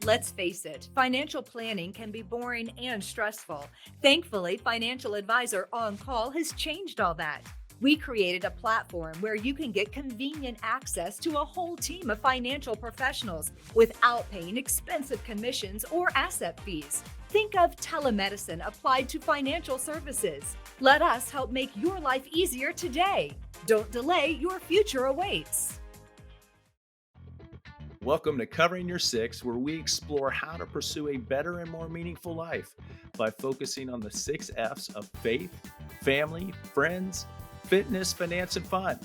Let's face it, financial planning can be boring and stressful. Thankfully, Financial Advisor On Call has changed all that. We created a platform where you can get convenient access to a whole team of financial professionals without paying expensive commissions or asset fees. Think of telemedicine applied to financial services. Let us help make your life easier today. Don't delay, your future awaits. Welcome to Covering Your Six, where we explore how to pursue a better and more meaningful life by focusing on the 6 F's of faith, family, friends, fitness, finance, and fun.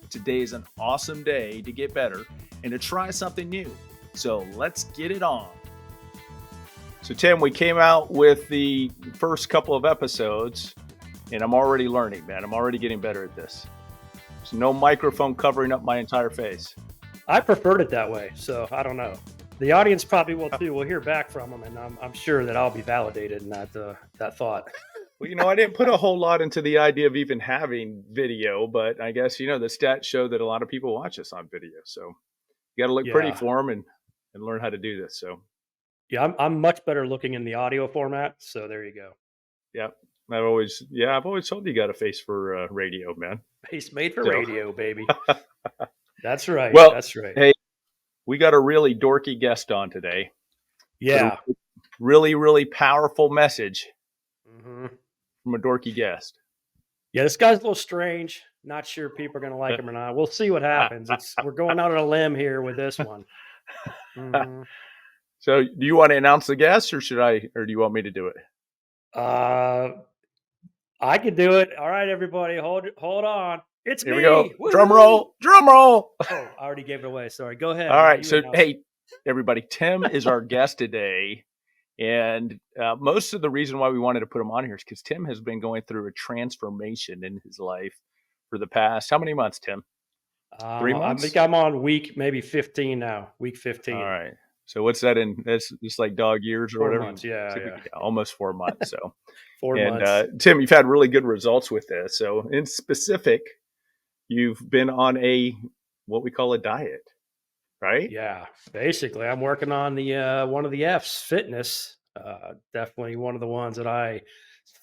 Today is an awesome day to get better and to try something new. So let's get it on. So Tim, we came out with the first couple of episodes and I'm already learning, man. I'm already getting better at this. There's no microphone covering up my entire face. I preferred it that way, so I don't know. The audience probably will too. We'll hear back from them, and I'm sure that I'll be validated in that thought. Well, I didn't put a whole lot into the idea of even having video, but I guess, the stats show that a lot of people watch us on video. So you got to look pretty for them and learn how to do this. So yeah, I'm much better looking in the audio format. So there you go. Yep. I've always told you got a face for radio, man. Face made for radio, baby. That's right. Well, that's right. Hey, we got a really dorky guest on today. Yeah. Really, really powerful message from a dorky guest. Yeah, this guy's a little strange. Not sure people are going to like him or not. We'll see what happens. We're going out on a limb here with this one. So do you want to announce the guest or do you want me to do it? I could do it. All right, everybody. Hold on. It's Here me. we go. Woo-hoo! Drum roll. Oh, I already gave it away. Sorry. Go ahead. All right. So, hey, everybody, Tim is our guest today. And most of the reason why we wanted to put him on here is because Tim has been going through a transformation in his life for the past, how many months, Tim? 3 months? I think I'm on week maybe 15 now. Week 15. All right. So what's that in? That's just like dog years or 4 whatever? months. Yeah. Almost 4 months. So 4 months. Tim, you've had really good results with this. So in specific, you've been on what we call a diet, right? Yeah, basically, I'm working on the one of the F's, fitness. Definitely one of the ones that I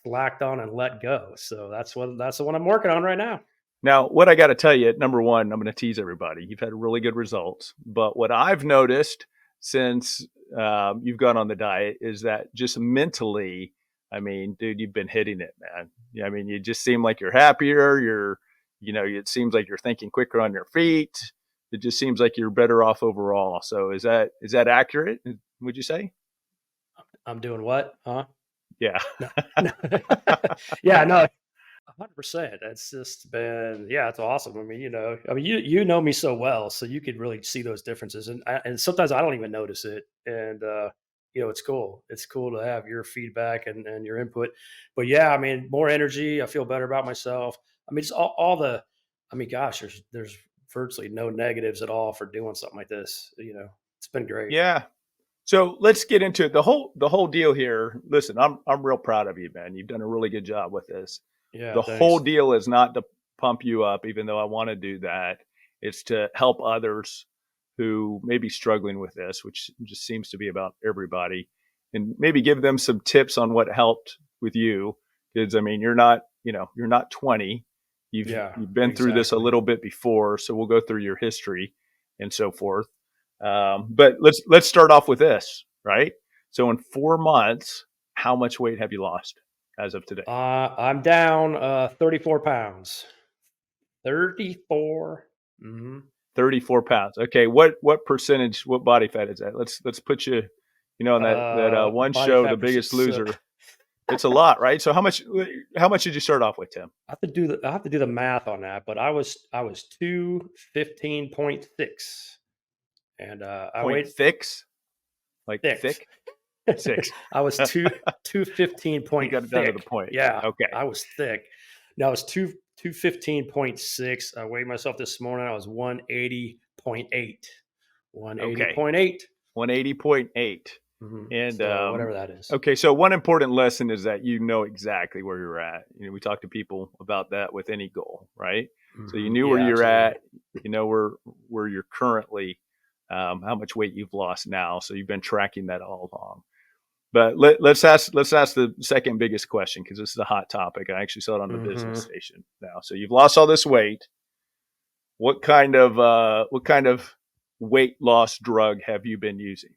slacked on and let go. So that's the one I'm working on right now. Now, what I got to tell you, number one, I'm going to tease everybody. You've had really good results, but what I've noticed since you've gone on the diet is that just mentally, I mean, dude, you've been hitting it, man. I mean, you just seem like you're happier. It seems like you're thinking quicker on your feet. It just seems like you're better off overall. So is that accurate? Would you say? I'm doing what? Huh? Yeah. No. Yeah, no, 100%. That's just been, it's awesome. I mean, you know me so well, so you could really see those differences. And sometimes I don't even notice it. And, it's cool. It's cool to have your feedback and your input. But yeah, I mean, more energy. I feel better about myself. I mean, just all the, gosh, there's virtually no negatives at all for doing something like this. It's been great. Yeah. So let's get into it. The whole deal here. Listen, I'm real proud of you, man. You've done a really good job with this. Yeah. The whole deal is not to pump you up, even though I want to do that. It's to help others who may be struggling with this, which just seems to be about everybody, and maybe give them some tips on what helped with you. Because you're not 20. You've been through this a little bit before, so we'll go through your history and so forth. But let's start off with this, right? So in 4 months, how much weight have you lost as of today? I'm down 34 pounds. 34. 34 pounds. Okay, what percentage? What body fat is that? Let's put you, on that one show, The Biggest Loser. It's a lot, right? So how much did you start off with, Tim? I have to do the math on that, but I was 215.6, and I weighed like thick. 6. I was 215. You got it down to the point. Yeah. Okay. I was thick. No, I was 215.6. I weighed myself this morning. I was 180.8. 180.8. 180.8. And so whatever that is. Okay, so one important lesson is that you know exactly where you're at. We talk to people about that with any goal, right? So you knew where you're at, you know where you're currently how much weight you've lost now. So you've been tracking that all along. But let's ask the second biggest question, because this is a hot topic. I actually saw it on the business Hmm. station now. So you've lost all this weight. What kind of weight loss drug have you been using?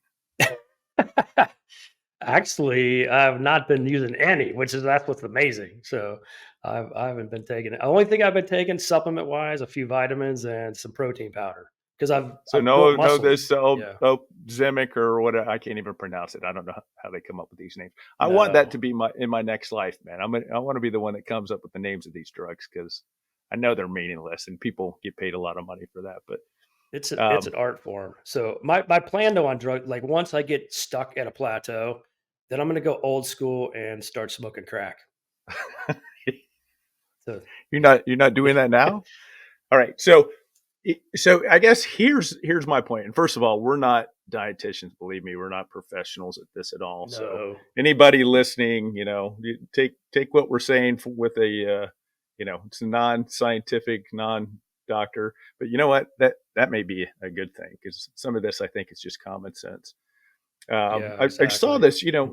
Actually, I've not been using any, that's what's amazing. So I haven't been taking it. The only thing I've been taking supplement wise, a few vitamins and some protein powder because So I've built no muscle. this Yeah. Zimic or what, I can't even pronounce it. I don't know how they come up with these names. I want that No. to be in my next life, man. I want to be the one that comes up with the names of these drugs, because I know they're meaningless and people get paid a lot of money for that. But It's an art form. So my plan though on drug, like once I get stuck at a plateau, then I'm gonna go old school and start smoking crack. So you're not doing that now. All right. So I guess here's my point. And first of all, we're not dietitians. Believe me, we're not professionals at this at all. So no. anybody listening, you take what we're saying with a, it's a non-scientific, non-doctor. But you know what? That may be a good thing, because some of this, I think, is just common sense. Yeah, I saw exactly.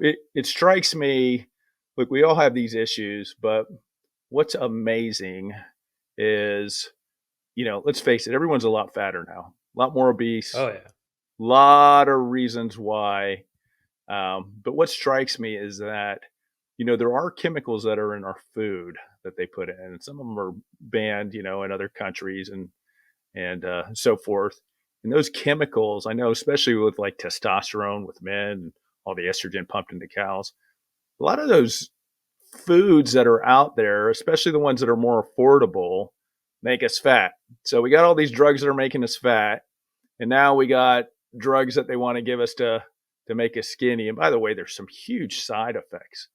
this. It strikes me. Look, we all have these issues, but what's amazing is, let's face it, everyone's a lot fatter now, a lot more obese, Oh yeah. a lot of reasons why. But what strikes me is that, there are chemicals that are in our food that they put in, and some of them are banned, in other countries, and so forth. And those chemicals, I know, especially with like testosterone with men and all the estrogen pumped into cows, a lot of those foods that are out there, especially the ones that are more affordable, make us fat. So we got all these drugs that are making us fat, and now we got drugs that they want to give us to make us skinny. And by the way, there's some huge side effects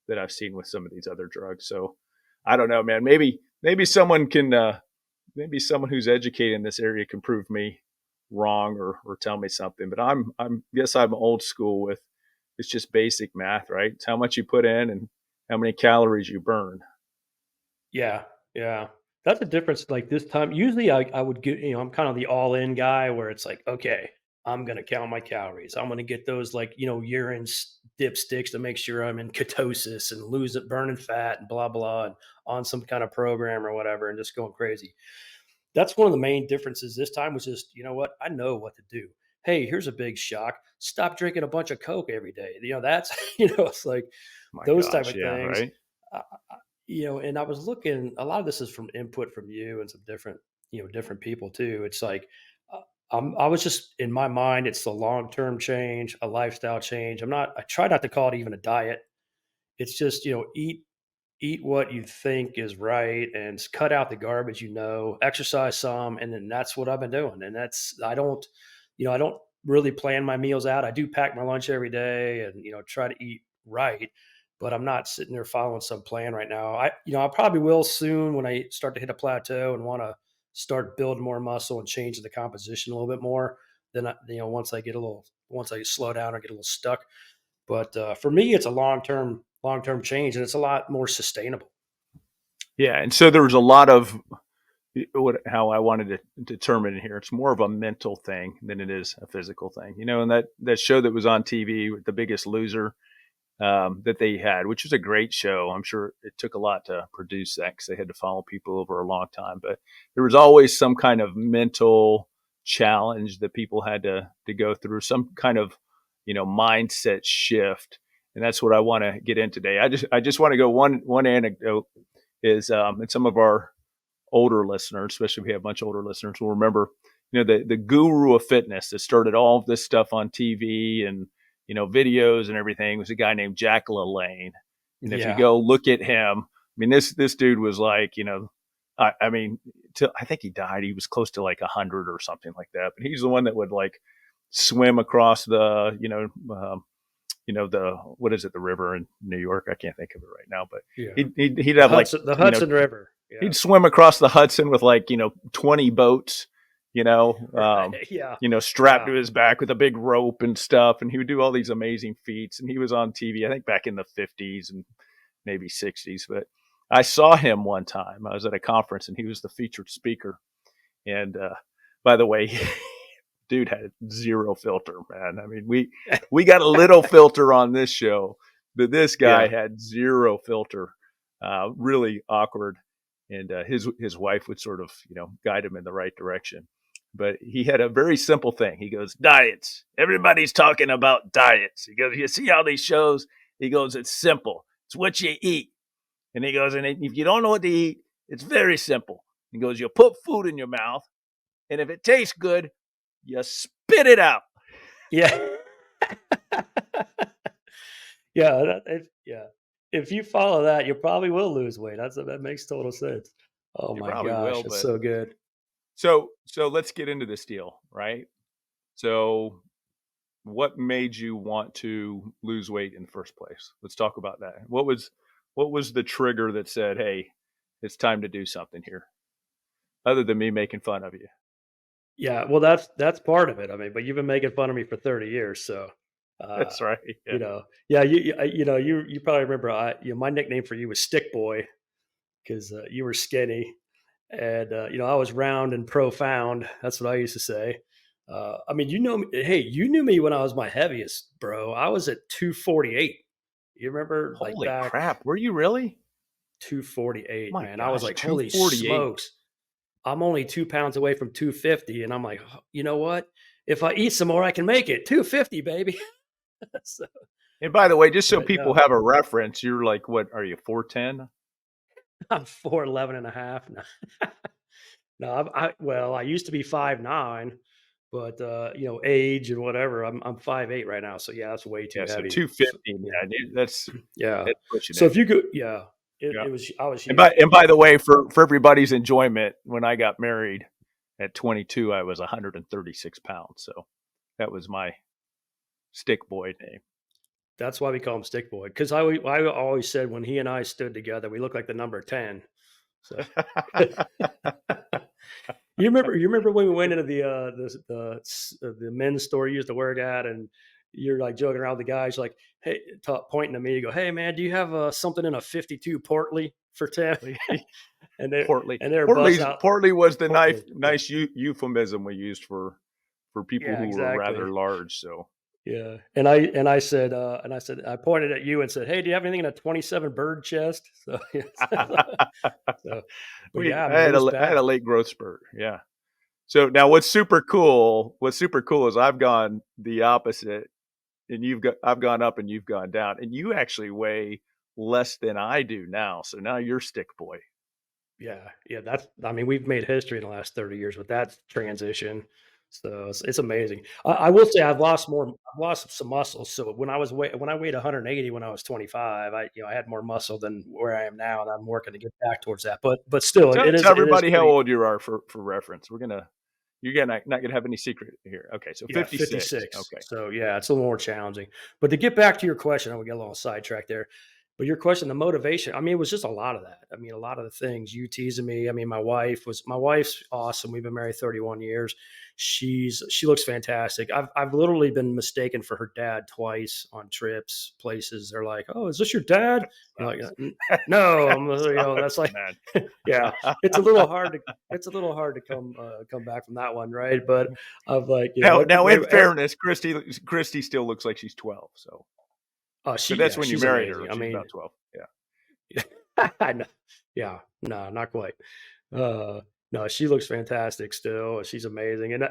that I've seen with some of these other drugs. So I don't know, man. Maybe someone can, maybe someone who's educated in this area can prove me wrong, or tell me something. But I'm old school with, it's just basic math, right? It's how much you put in and how many calories you burn. Yeah, yeah. That's the difference. Like this time, usually I would get, I'm kind of the all in guy where it's like, okay, I'm going to count my calories. I'm going to get those like, urine dipsticks to make sure I'm in ketosis and lose it, burning fat and blah, blah, and on some kind of program or whatever and just going crazy. That's one of the main differences this time was just, you know what? I know what to do. Hey, here's a big shock. Stop drinking a bunch of Coke every day. That's, it's like My those type gosh, of yeah, things. right. Uh, and I was looking, a lot of this is from input from you and some different, different people too. It's like, uh, I was just in my mind, it's a long term change, a lifestyle change. I try not to call it even a diet. It's just, eat what you think is right and cut out the garbage, exercise some. And then that's what I've been doing. And I don't really plan my meals out. I do pack my lunch every day and, try to eat right, but I'm not sitting there following some plan right now. I probably will soon when I start to hit a plateau and want to start building more muscle and changing the composition a little bit more. Then, once I slow down or get a little stuck, but for me, it's a long term change, and it's a lot more sustainable. Yeah, and so there was a lot of, how I wanted to determine it here. It's more of a mental thing than it is a physical thing. And that show that was on TV with The Biggest Loser, that they had, which was a great show. I'm sure it took a lot to produce that, because they had to follow people over a long time. But there was always some kind of mental challenge that people had to go through, some kind of, mindset shift. And that's what I want to get in today. I just want to go one anecdote is, and some of our older listeners, especially if we have a bunch of older listeners, will remember, the guru of fitness that started all of this stuff on TV and, videos and everything, was a guy named Jack LaLanne. And if you Yeah. go look at him, I mean, this dude was like, I mean, I think he died. He was close to like 100 or something like that. But he's the one that would like swim across the, the, what is it, the river in New York? I can't think of it right now, but Yeah. he'd The have like, Hudson, the Hudson River. Yeah. he'd swim across the Hudson with like, 20 boats, Right. Yeah. strapped Yeah. to his back with a big rope and stuff. And he would do all these amazing feats. And he was on TV, I think back in the 50s and maybe 60s. But I saw him one time. I was at a conference and he was the featured speaker. And by the way, dude had zero filter, man. I mean, we got a little filter on this show, but this guy Yeah. had zero filter. Really awkward, and his wife would sort of guide him in the right direction. But he had a very simple thing. He goes, diets. Everybody's talking about diets. He goes, you see all these shows? He goes, it's simple. It's what you eat. And he goes, and if you don't know what to eat, it's very simple. He goes, you put food in your mouth, and if it tastes good, you spit it out. Yeah. Yeah. If you follow that, you probably will lose weight. That makes total sense. Oh You my probably will, gosh, that's but so good. so let's get into this deal, right? So what made you want to lose weight in the first place? Let's talk about that. What was the trigger that said, "Hey, it's time to do something here," other than me making fun of you? Yeah, well, that's part of it. I mean, but you've been making fun of me for 30 years, so uh, That's right. Yeah. yeah, you probably remember. My nickname for you was Stick Boy because you were skinny, and I was round and profound. That's what I used to say. I mean, you know me. Hey, you knew me when I was my heaviest, bro. I was at 248. You remember, like Holy back crap! Were you really? 248, My man. I was gosh, like, two holy forty eight. smokes. I'm only 2 pounds away from 250. And I'm like, you know what? If I eat some more, I can make it. 250, baby. So, And by the way, just so but people no, have a reference, you're like, what are you, 4'10"? I'm 4'11 and a half. No, no well, I used to be 5'9", but age and whatever, I'm 5'8" right now. So yeah, that's way too Yeah, so heavy. So, 250. Yeah, dude, that's yeah. that's pushing So it. if you could, yeah, Yeah. I was And by huge. and by the way, for everybody's enjoyment, when I got married at 22, I was 136 pounds. So that was my stick boy name. That's why we call him Stick Boy. Cause I always said when he and I stood together, we looked like the number 10. So you remember when we went into the men's store you used to work at, and you're like joking around with the guys, like, hey, pointing to me, you go, hey man, do you have something in a 52 Portly for 10? and they Portly. and they're busting Portly's out Portly was the Portly. Yeah, nice euphemism we used for people yeah, who were rather exactly. large. So Yeah, and I said I pointed at you and said, hey, do you have anything in a 27 bird chest? So, yeah, so but yeah, man, it was I had bad. a late growth spurt. Yeah. So now what's super cool is I've gone the opposite, and I've gone up and you've gone down, and you actually weigh less than I do now. So now you're stick boy. Yeah, I mean, we've made history in the last 30 years with that transition. So it's amazing. I will say I've lost some muscle. So when I weighed 180 when I was 25, I had more muscle than where I am now, and I'm working to get back towards that. But still, Tell, it tell is everybody how crazy. old you are for reference. You're gonna not gonna have any secret here. Okay, so Yeah, 56. 56. Okay. So yeah, it's a little more challenging. But to get back to your question, I'm gonna get a little sidetracked there. But your question, the motivation, I mean, it was just a lot of that. I mean, a lot of the things you teasing me. I mean, my wife's awesome. We've been married 31 years. She looks fantastic. I've literally been mistaken for her dad twice on trips, places. They're like, "Oh, is this your dad?" You're like, Sucks. No, That that's sucks, like, man. yeah, it's a little hard to come back from that one, right? But I've like, Now, in fairness, Christy still looks like she's 12. So, but that's when you she's married her. amazing. I She's mean, about 12. Yeah. I know. Yeah, no, not quite. Uh, no, she looks fantastic still. She's amazing, and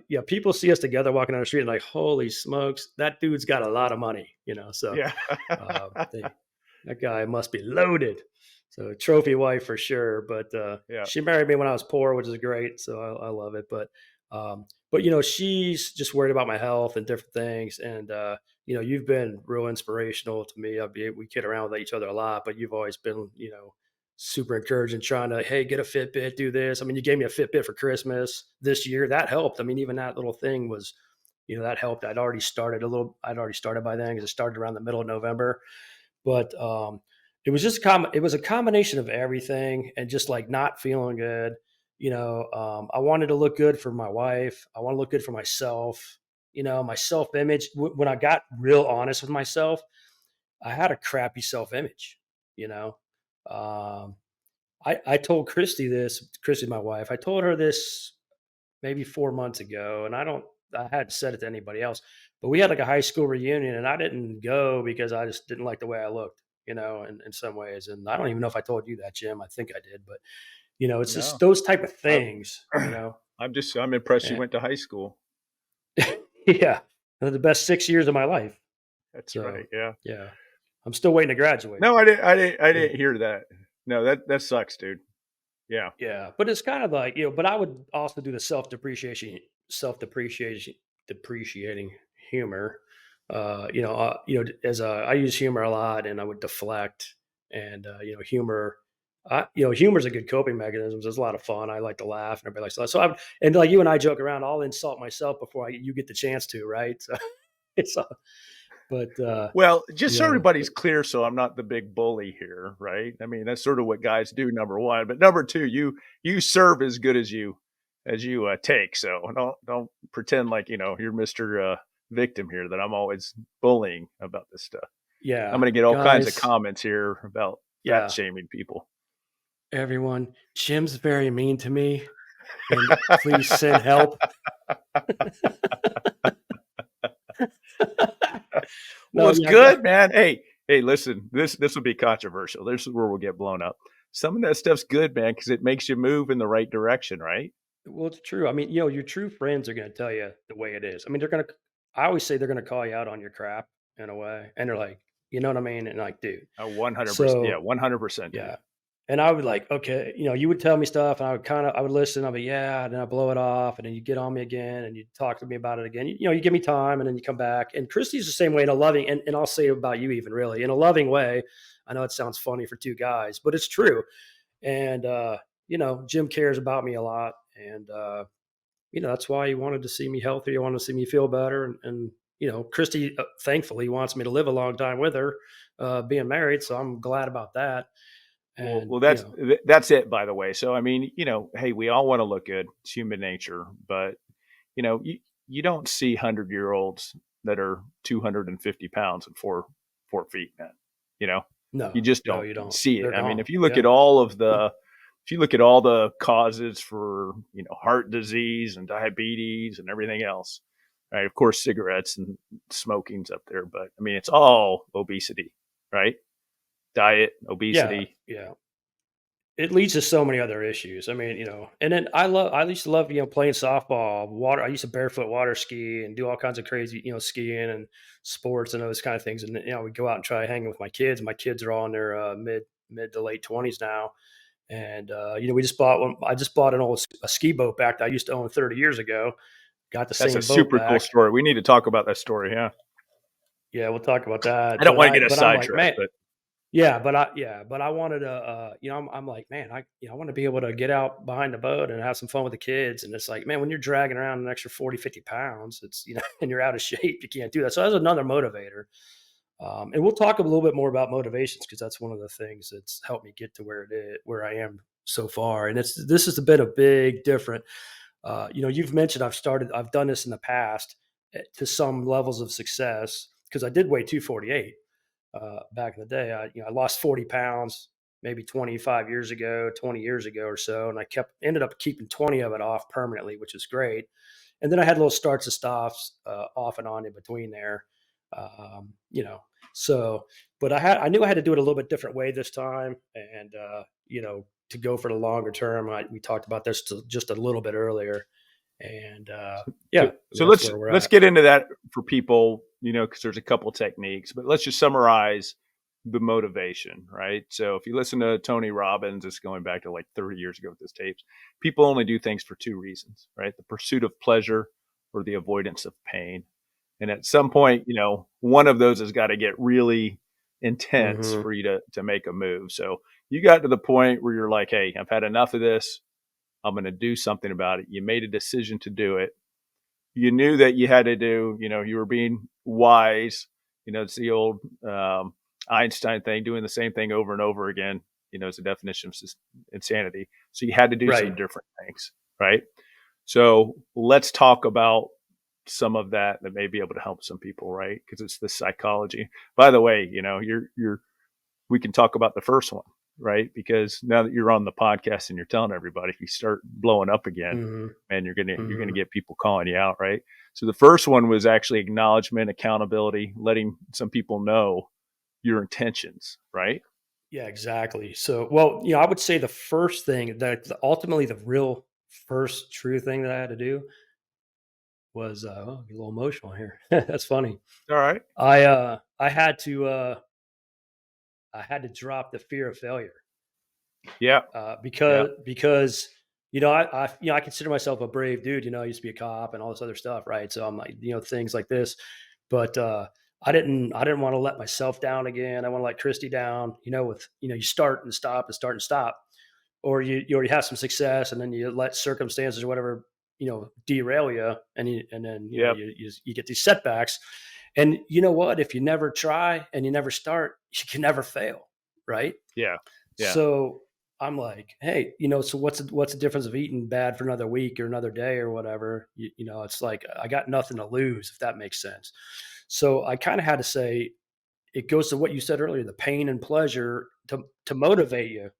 yeah, people see us together walking down the street and like, holy smokes, that dude's got a lot of money, So Yeah. they, that guy must be loaded. So trophy wife for sure. But Yeah. she married me when I was poor, which is great. So I love it. But she's just worried about my health and different things. And you've been real inspirational to me. We kid around with each other a lot, but you've always been super encouraging, trying to, hey, get a Fitbit, do this. I mean, you gave me a Fitbit for Christmas this year. That helped. I mean, even that little thing was, that helped. I'd already started by then because it started around the middle of November. But it was just it was a combination of everything and just like not feeling good. I wanted to look good for my wife. I want to look good for myself. My self image. When I got real honest with myself, I had a crappy self image. You know, um, I told Christy, my wife. I told her this maybe 4 months ago, and I hadn't said it to anybody else, but we had like a high school reunion, and I didn't go because I just didn't like the way I looked, in some ways. And I don't even know if I told you that, Jim. I think I did, but it's just No, those type of I'm, things. I'm impressed you And went to high school. yeah, they're the best 6 years of my life. That's So right. Yeah. yeah, I'm still waiting to graduate. No, I Yeah. didn't hear that. No, that sucks, dude. Yeah. Yeah, but it's kind of like, but I would also do the depreciating humor. As I use humor a lot, and I would deflect, and humor. Humor is a good coping mechanism. It's a lot of fun. I like to laugh, and everybody likes to laugh. And like you and I joke around, I'll insult myself before you get the chance to, right? So it's, but Well, just you so know, everybody's clear, so I'm not the big bully here, right? I mean, that's sort of what guys do, number one. But number two, you serve as good as you take. So don't pretend like you're Mister Victim here. That I'm always bullying about this stuff. I'm yeah, going to get all kinds of guys, comments here about fat yeah, shaming people. everyone, Jim's very mean to me, and please send help. Well, No, it's yeah, go good, man. Hey, listen, this will be controversial. This is where we'll get blown up. Some of that stuff's good, man, because it makes you move in the right direction, right? well, it's true. I mean, your true friends are gonna tell you the way it is. I mean, I always say they're gonna call you out on your crap in a way, and they're like, you know what I mean? And like, dude, 100%. Yeah, so 100%, dude. yeah. And I would like, okay, you would tell me stuff, and I would listen. I'd be, yeah, and then I blow it off, and then you get on me again, and you talk to me about it again. You give me time, and then you come back. And Christy's the same way in a loving, and I'll say about you even really in a loving way. I know it sounds funny for two guys, but it's true. And Jim cares about me a lot, and that's why he wanted to see me healthy. He wanted to see me feel better, and Christy, thankfully, wants me to live a long time with her, being married. So I'm glad about that. And Well, that's it, by the way. So, I mean, hey, we all want to look good. It's human nature, but you don't see 100-year-olds that are 250 pounds and 4 feet, man. You know, you no, just no, don't you don't. see it. They're I mean, gone. Yeah. if you look at all the causes for, heart disease and diabetes and everything else, right? Of course, cigarettes and smoking's up there, but I mean, it's all obesity, right? Diet, Yeah, obesity. yeah. It leads to so many other issues. I mean, and then I used to love, playing softball, water. I used to barefoot water ski and do all kinds of crazy, skiing and sports and those kind of things. And we go out and try hanging with my kids. My kids are all in their mid to late 20s now. And we just bought one. I just bought a ski boat back that I used to own 30 years ago. Got the That's a same boat super cool back. story. We need to talk about that story. Yeah. Yeah, we'll talk about I that. don't But want to get us I'm like, sidetracked, man, but but I wanted to, I'm like, man, I want to be able to get out behind the boat and have some fun with the kids. And it's like, man, when you're dragging around an extra 40, 50 pounds, it's, and you're out of shape, you can't do that. So that's another motivator. And we'll talk a little bit more about motivations, because that's one of the things that's helped me get to where I am so far. And this has been a big different, you've mentioned I've done this in the past, to some levels of success, because I did weigh 248 back in the day. I lost 40 pounds maybe 20 years ago or so, and I ended up keeping 20 of it off permanently, which is great. And then I had little starts and stops, off and on in between there. Um, you know, so, but I knew I had to do it a little bit different way this time, and to go for the longer term. We talked about this just a little bit earlier, and so, yeah, so that's let's where we're let's at. get into that for people, because there's a couple techniques, but let's just summarize the motivation, right? So if you listen to Tony Robbins, it's going back to like 30 years ago with his tapes. People only do things for two reasons, right? The pursuit of pleasure or the avoidance of pain. And at some point, one of those has got to get really intense Hmm. for you to make a move. So you got to the point where you're like, hey, I've had enough of this. I'm going to do something about it. You made a decision to do it. You knew that you had to you were being wise. It's the old Einstein thing, doing the same thing over and over again, is the definition of insanity. So you had to do some Right. different things, right? So let's talk about some of that may be able to help some people, right? Because it's the psychology. By the way, we can talk about the first one. right? Because now that you're on the podcast and you're telling everybody, if you start blowing up again, Hmm. man, you're gonna Hmm. get people calling you out, right? So the first one was actually acknowledgement, accountability, letting some people know your intentions, right? Yeah, exactly. So, well, I would say the first thing that ultimately the real first true thing that I had to do was, oh, get a little emotional here. That's funny. All right. I had to, I had to drop the fear of failure. Yeah. Yeah. Because I consider myself a brave dude. I used to be a cop and all this other stuff, right? So I'm like, things like this, but I didn't want to let myself down again. I want to let Christy down. With you start and stop and start and stop, or you already have some success and then you let circumstances or whatever derail you, and then Yep. you get these setbacks, and you know what? If you never try and you never start, you can never fail, right? Yeah. Yeah. So I'm like, hey, so what's the difference of eating bad for another week or another day or whatever? It's like I got nothing to lose, if that makes sense. So I kind of had to say it goes to what you said earlier, the pain and pleasure to motivate you.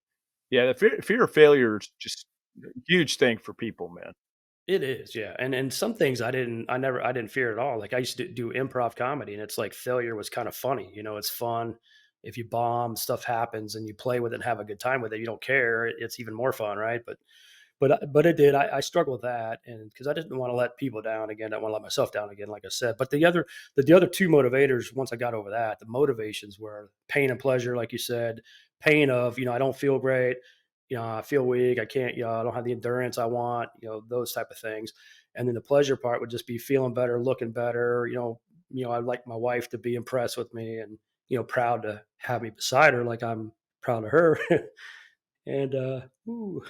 Yeah. The fear of failure is just a huge thing for people, man. It is, yeah. And some things I didn't fear at all. Like I used to do improv comedy, and it's like failure was kind of funny. It's fun. If you bomb, stuff happens and you play with it and have a good time with it. You don't care. It's even more fun, right? But it did. I struggled with that, and because I didn't want to let people down again, I didn't want to let myself down again, like I said. But the other two motivators, once I got over that, the motivations were pain and pleasure, like you said. Pain of I don't feel great, I feel weak, I can't, I don't have the endurance I want, those type of things. And then the pleasure part would just be feeling better, looking better. I'd like my wife to be impressed with me and proud to have me beside her, like I'm proud of her. And ooh,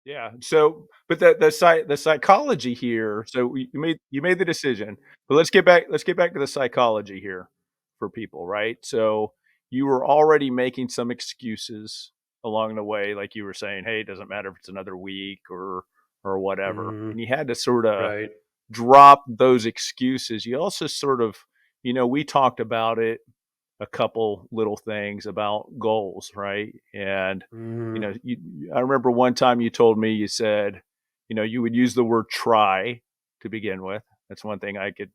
Yeah. So, but the psychology here. So you made the decision, but let's get back to the psychology here for people, right? So you were already making some excuses along the way, like you were saying, hey, it doesn't matter if it's another week or whatever, mhm, and you had to sort of right. drop those excuses. You also sort of, we talked about it a couple little things about goals, right? And Mhm. I remember one time you told me, you said, you would use the word try to begin with. That's one thing I could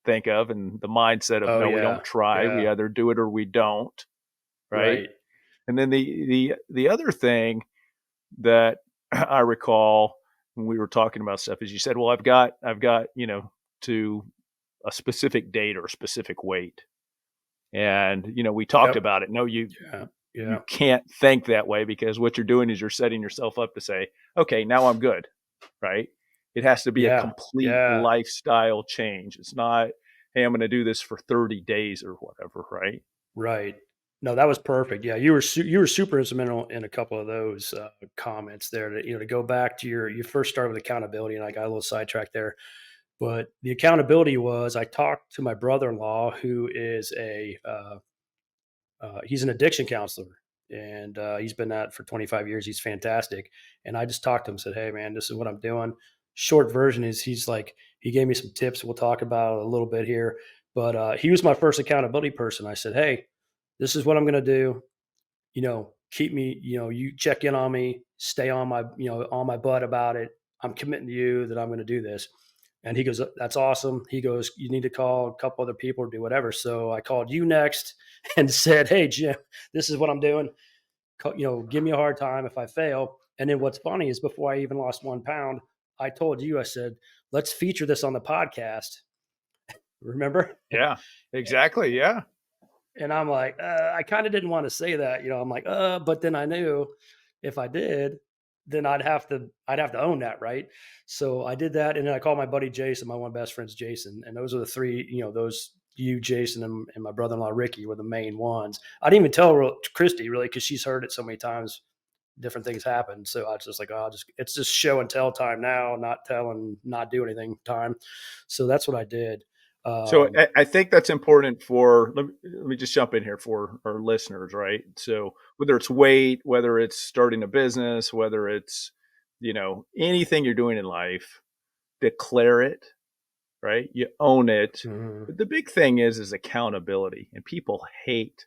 think of, and the mindset of Oh, no, we yeah. don't try. We Yeah. either do it or we don't, right? Right. And then the other thing that I recall when we were talking about stuff is you said, well, I've got to a specific date or a specific weight. And we talked Yep. about it. No, Yeah. you Yeah. can't think that way, because what you're doing is you're setting yourself up to say, okay, now I'm good, right? It has to be a Yeah. complete Yeah. lifestyle change. It's not, hey, I'm going to do this for 30 days or whatever, right? Right. No, that was perfect. Yeah, you were super instrumental in a couple of those comments there. To go back to you first started with accountability, and I got a little sidetracked there. But the accountability was I talked to my brother-in-law, who is he's an addiction counselor, and he's been that for 25 years. He's fantastic. And I just talked to him, and said, "Hey, man, this is what I'm doing." Short version is he gave me some tips. We'll talk about it a little bit here, but he was my first accountability person. I said, "Hey, this is what I'm going to do. Keep me. You check in on me, stay on my on my butt about it. I'm committing to you that I'm going to do this." And he goes, "That's awesome." He goes, "You need to call a couple other people or do whatever." So I called you next and said, "Hey, Jim, this is what I'm doing. Give me a hard time if I fail." And then what's funny is before I even lost 1 pound, I told you, I said, "Let's feature this on the podcast." Remember? Yeah, exactly. Yeah. And I'm like, I kind of didn't want to say that, I'm like, but then I knew if I did, then I'd have to own that, right? So I did that, and then I called my buddy Jason, my one best friend's Jason, and those are the three, those you, Jason, and my brother-in-law Ricky were the main ones. I didn't even tell Christy really because she's heard it so many times. Different things happen, so I was just like, oh, it's just show and tell time now, not tell and not do anything time. So that's what I did. So Um, I think that's important for, let me just jump in here for our listeners, right? So whether it's weight, whether it's starting a business, whether it's, anything you're doing in life, declare it, right? You own it. mhm. But the big thing is accountability, and people hate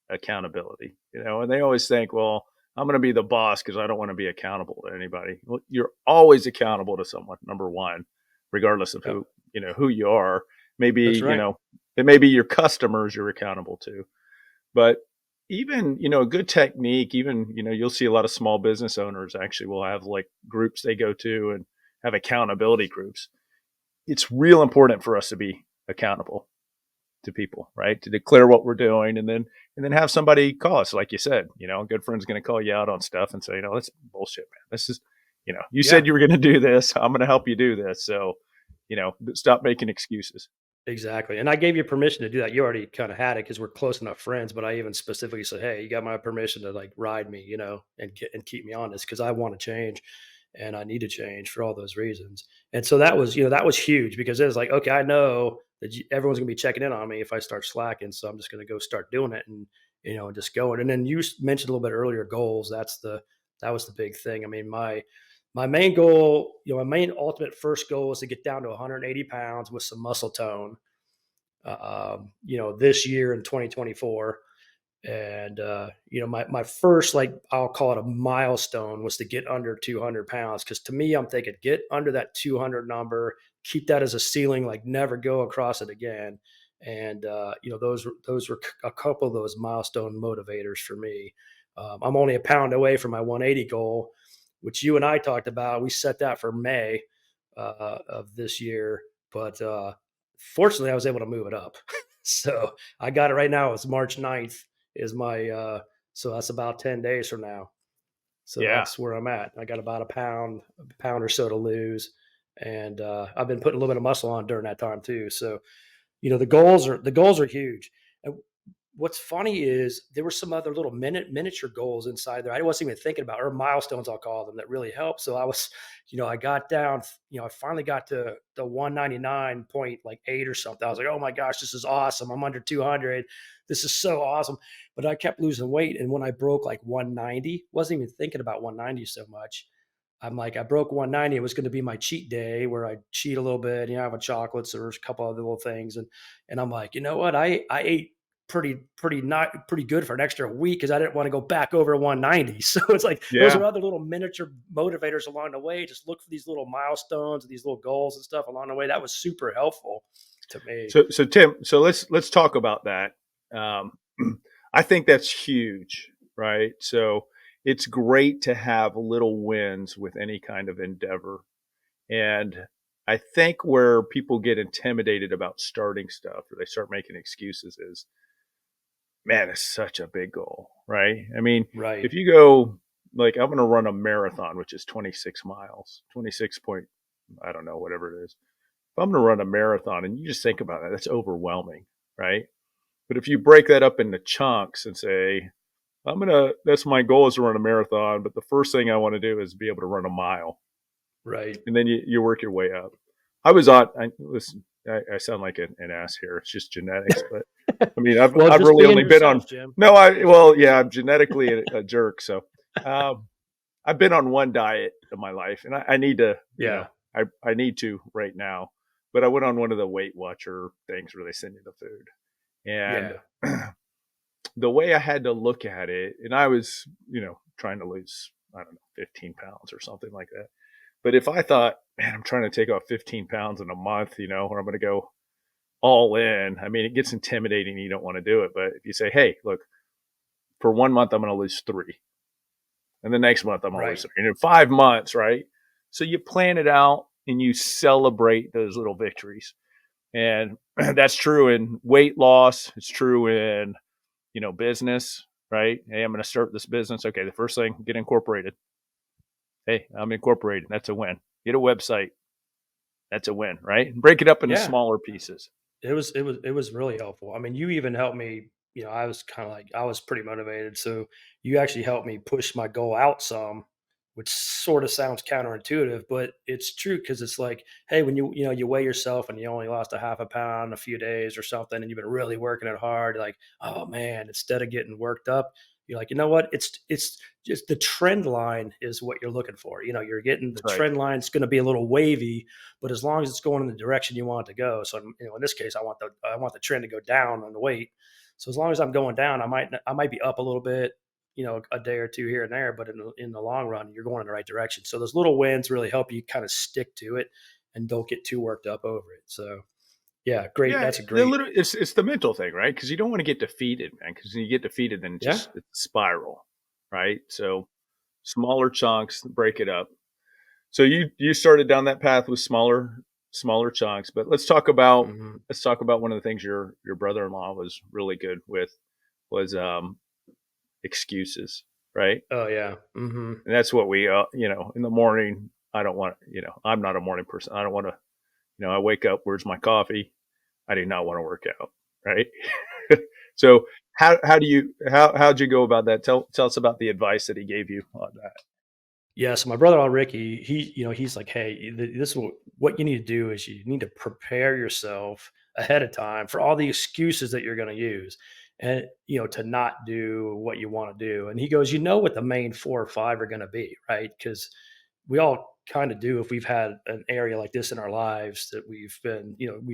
accountability, and they always think, well, I'm going to be the boss because I don't want to be accountable to anybody. Well, you're always accountable to someone, number one, regardless of Yep. who you are. That's Maybe, right. it may be your customers you're accountable to. But even, a good technique, even, you'll see a lot of small business owners actually will have like groups they go to and have accountability groups. It's real important for us to be accountable to people, right? To declare what we're doing and then have somebody call us. Like you said, a good friend's going to call you out on stuff and say, that's bullshit, man. This is, you Yeah. said you were going to do this. I'm going to help you do this. So, stop making excuses. Exactly. And I gave you permission to do that. You already kind of had it because we're close enough friends, but I even specifically said, "Hey, you got my permission to like ride me, and keep me honest because I want to change and I need to change for all those reasons." And so that was huge because it was like, okay, I know that everyone's going to be checking in on me if I start slacking. So I'm just going to go start doing it and just going. And then you mentioned a little bit earlier goals. That was the big thing. I mean, my main goal, my main ultimate first goal was to get down to 180 pounds with some muscle tone, this year in 2024. And, my first, like, I'll call it a milestone was to get under 200 pounds. Cause to me, I'm thinking get under that 200 number, keep that as a ceiling, like never go across it again. And, those were a couple of those milestone motivators for me. I'm only a pound away from my 180 goal, which you and I talked about. We set that for May of this year, but fortunately, I was able to move it up. So I got it right now. It's March 9th is my so that's about 10 days from now. So Yeah. that's where I'm at. I got about a pound or so to lose. And I've been putting a little bit of muscle on during that time too. So, the goals are huge. And what's funny is there were some other little miniature goals inside there I wasn't even thinking about, or milestones I'll call them, that really helped. So I was, I got down, I finally got to the 199.8 or something. I was like, oh my gosh, this is awesome. I'm under 200. This is so awesome. But I kept losing weight. And when I broke like 190, wasn't even thinking about 190 so much. I'm like, I broke 190. It was going to be my cheat day where I cheat a little bit, have a chocolates or a couple other little things. And I'm like, you know what? I ate pretty good for an extra week because I didn't want to go back over 190. So it's like those Yeah. are other little miniature motivators along the way. Just look for these little milestones and these little goals and stuff along the way. That was super helpful to me. So Tim, let's talk about that. Um, I think that's huge, right? So it's great to have little wins with any kind of endeavor. And I think where people get intimidated about starting stuff or they start making excuses is, man, it's such a big goal, right? I mean, Right. if you go like I'm going to run a marathon, which is 26 miles, 26 point, I don't know, whatever it is. If I'm going to run a marathon and you just think about that, that's overwhelming, right? But if you break that up into chunks and say, that's my goal is to run a marathon, but the first thing I want to do is be able to run a mile. Right. And then you work your way up. I sound like an ass here. It's just genetics, but I mean, Well, I've just really being only been on, yourself, Jim. no, yeah, I'm genetically a jerk. So, I've been on one diet in my life and I need to, Yeah. I need to right now, but I went on one of the Weight Watcher things where they send you the food. And Yeah. the way I had to look at it, and I was, trying to lose, I don't know, 15 pounds or something like that. But if I thought, man, I'm trying to take off 15 pounds in a month, or I'm going to go all in, I mean, it gets intimidating. You don't want to do it. But if you say, hey, look, for 1 month, I'm going to lose 3. And the next month, I'm going to lose Right. 3. And in 5 months, right? So you plan it out and you celebrate those little victories. And that's true in weight loss. It's true in, business, right? Hey, I'm going to start this business. Okay, the first thing, get incorporated. Hey, I'm incorporated. That's a win. Get a website. That's a win, right? Break it up into Yeah. smaller pieces. It was really helpful. I mean, you even helped me, I was kind of like I was pretty motivated. So you actually helped me push my goal out some, which sort of sounds counterintuitive, but it's true because it's like, hey, when you weigh yourself and you only lost a half a pound in a few days or something, and you've been really working it hard, like, oh man, instead of getting worked up, you're like, you know what? It's just the trend line is what you're looking for. You're getting the That's right. trend line. It's going to be a little wavy, but as long as it's going in the direction you want it to go. So, in this case, I want the trend to go down on the weight. So as long as I'm going down, I might be up a little bit, a day or two here and there, but in the long run, you're going in the right direction. So those little wins really help you kind of stick to it and don't get too worked up over it. So yeah, great. Yeah, That's a great. it's the mental thing, right? Because you don't want to get defeated, man. Because when you get defeated, then Yeah. it's spiral, right? So smaller chunks, break it up. So you started down that path with smaller chunks, but Hmm. let's talk about one of the things your brother-in-law was really good with was excuses, right? Oh yeah. Hmm. And that's what we in the morning. I don't want I'm not a morning person. I don't want to I wake up. Where's my coffee? I do not want to work out, right? So how do you how'd you go about that? Tell us about the advice that he gave you on that. Yeah, so my brother-in-law Ricky, he's like, "Hey, this is what you need to do is you need to prepare yourself ahead of time for all the excuses that you're going to use, and to not do what you want to do." And he goes, "You know what the main 4 or 5 are going to be, right? Because we all kind of do if we've had an area like this in our lives that we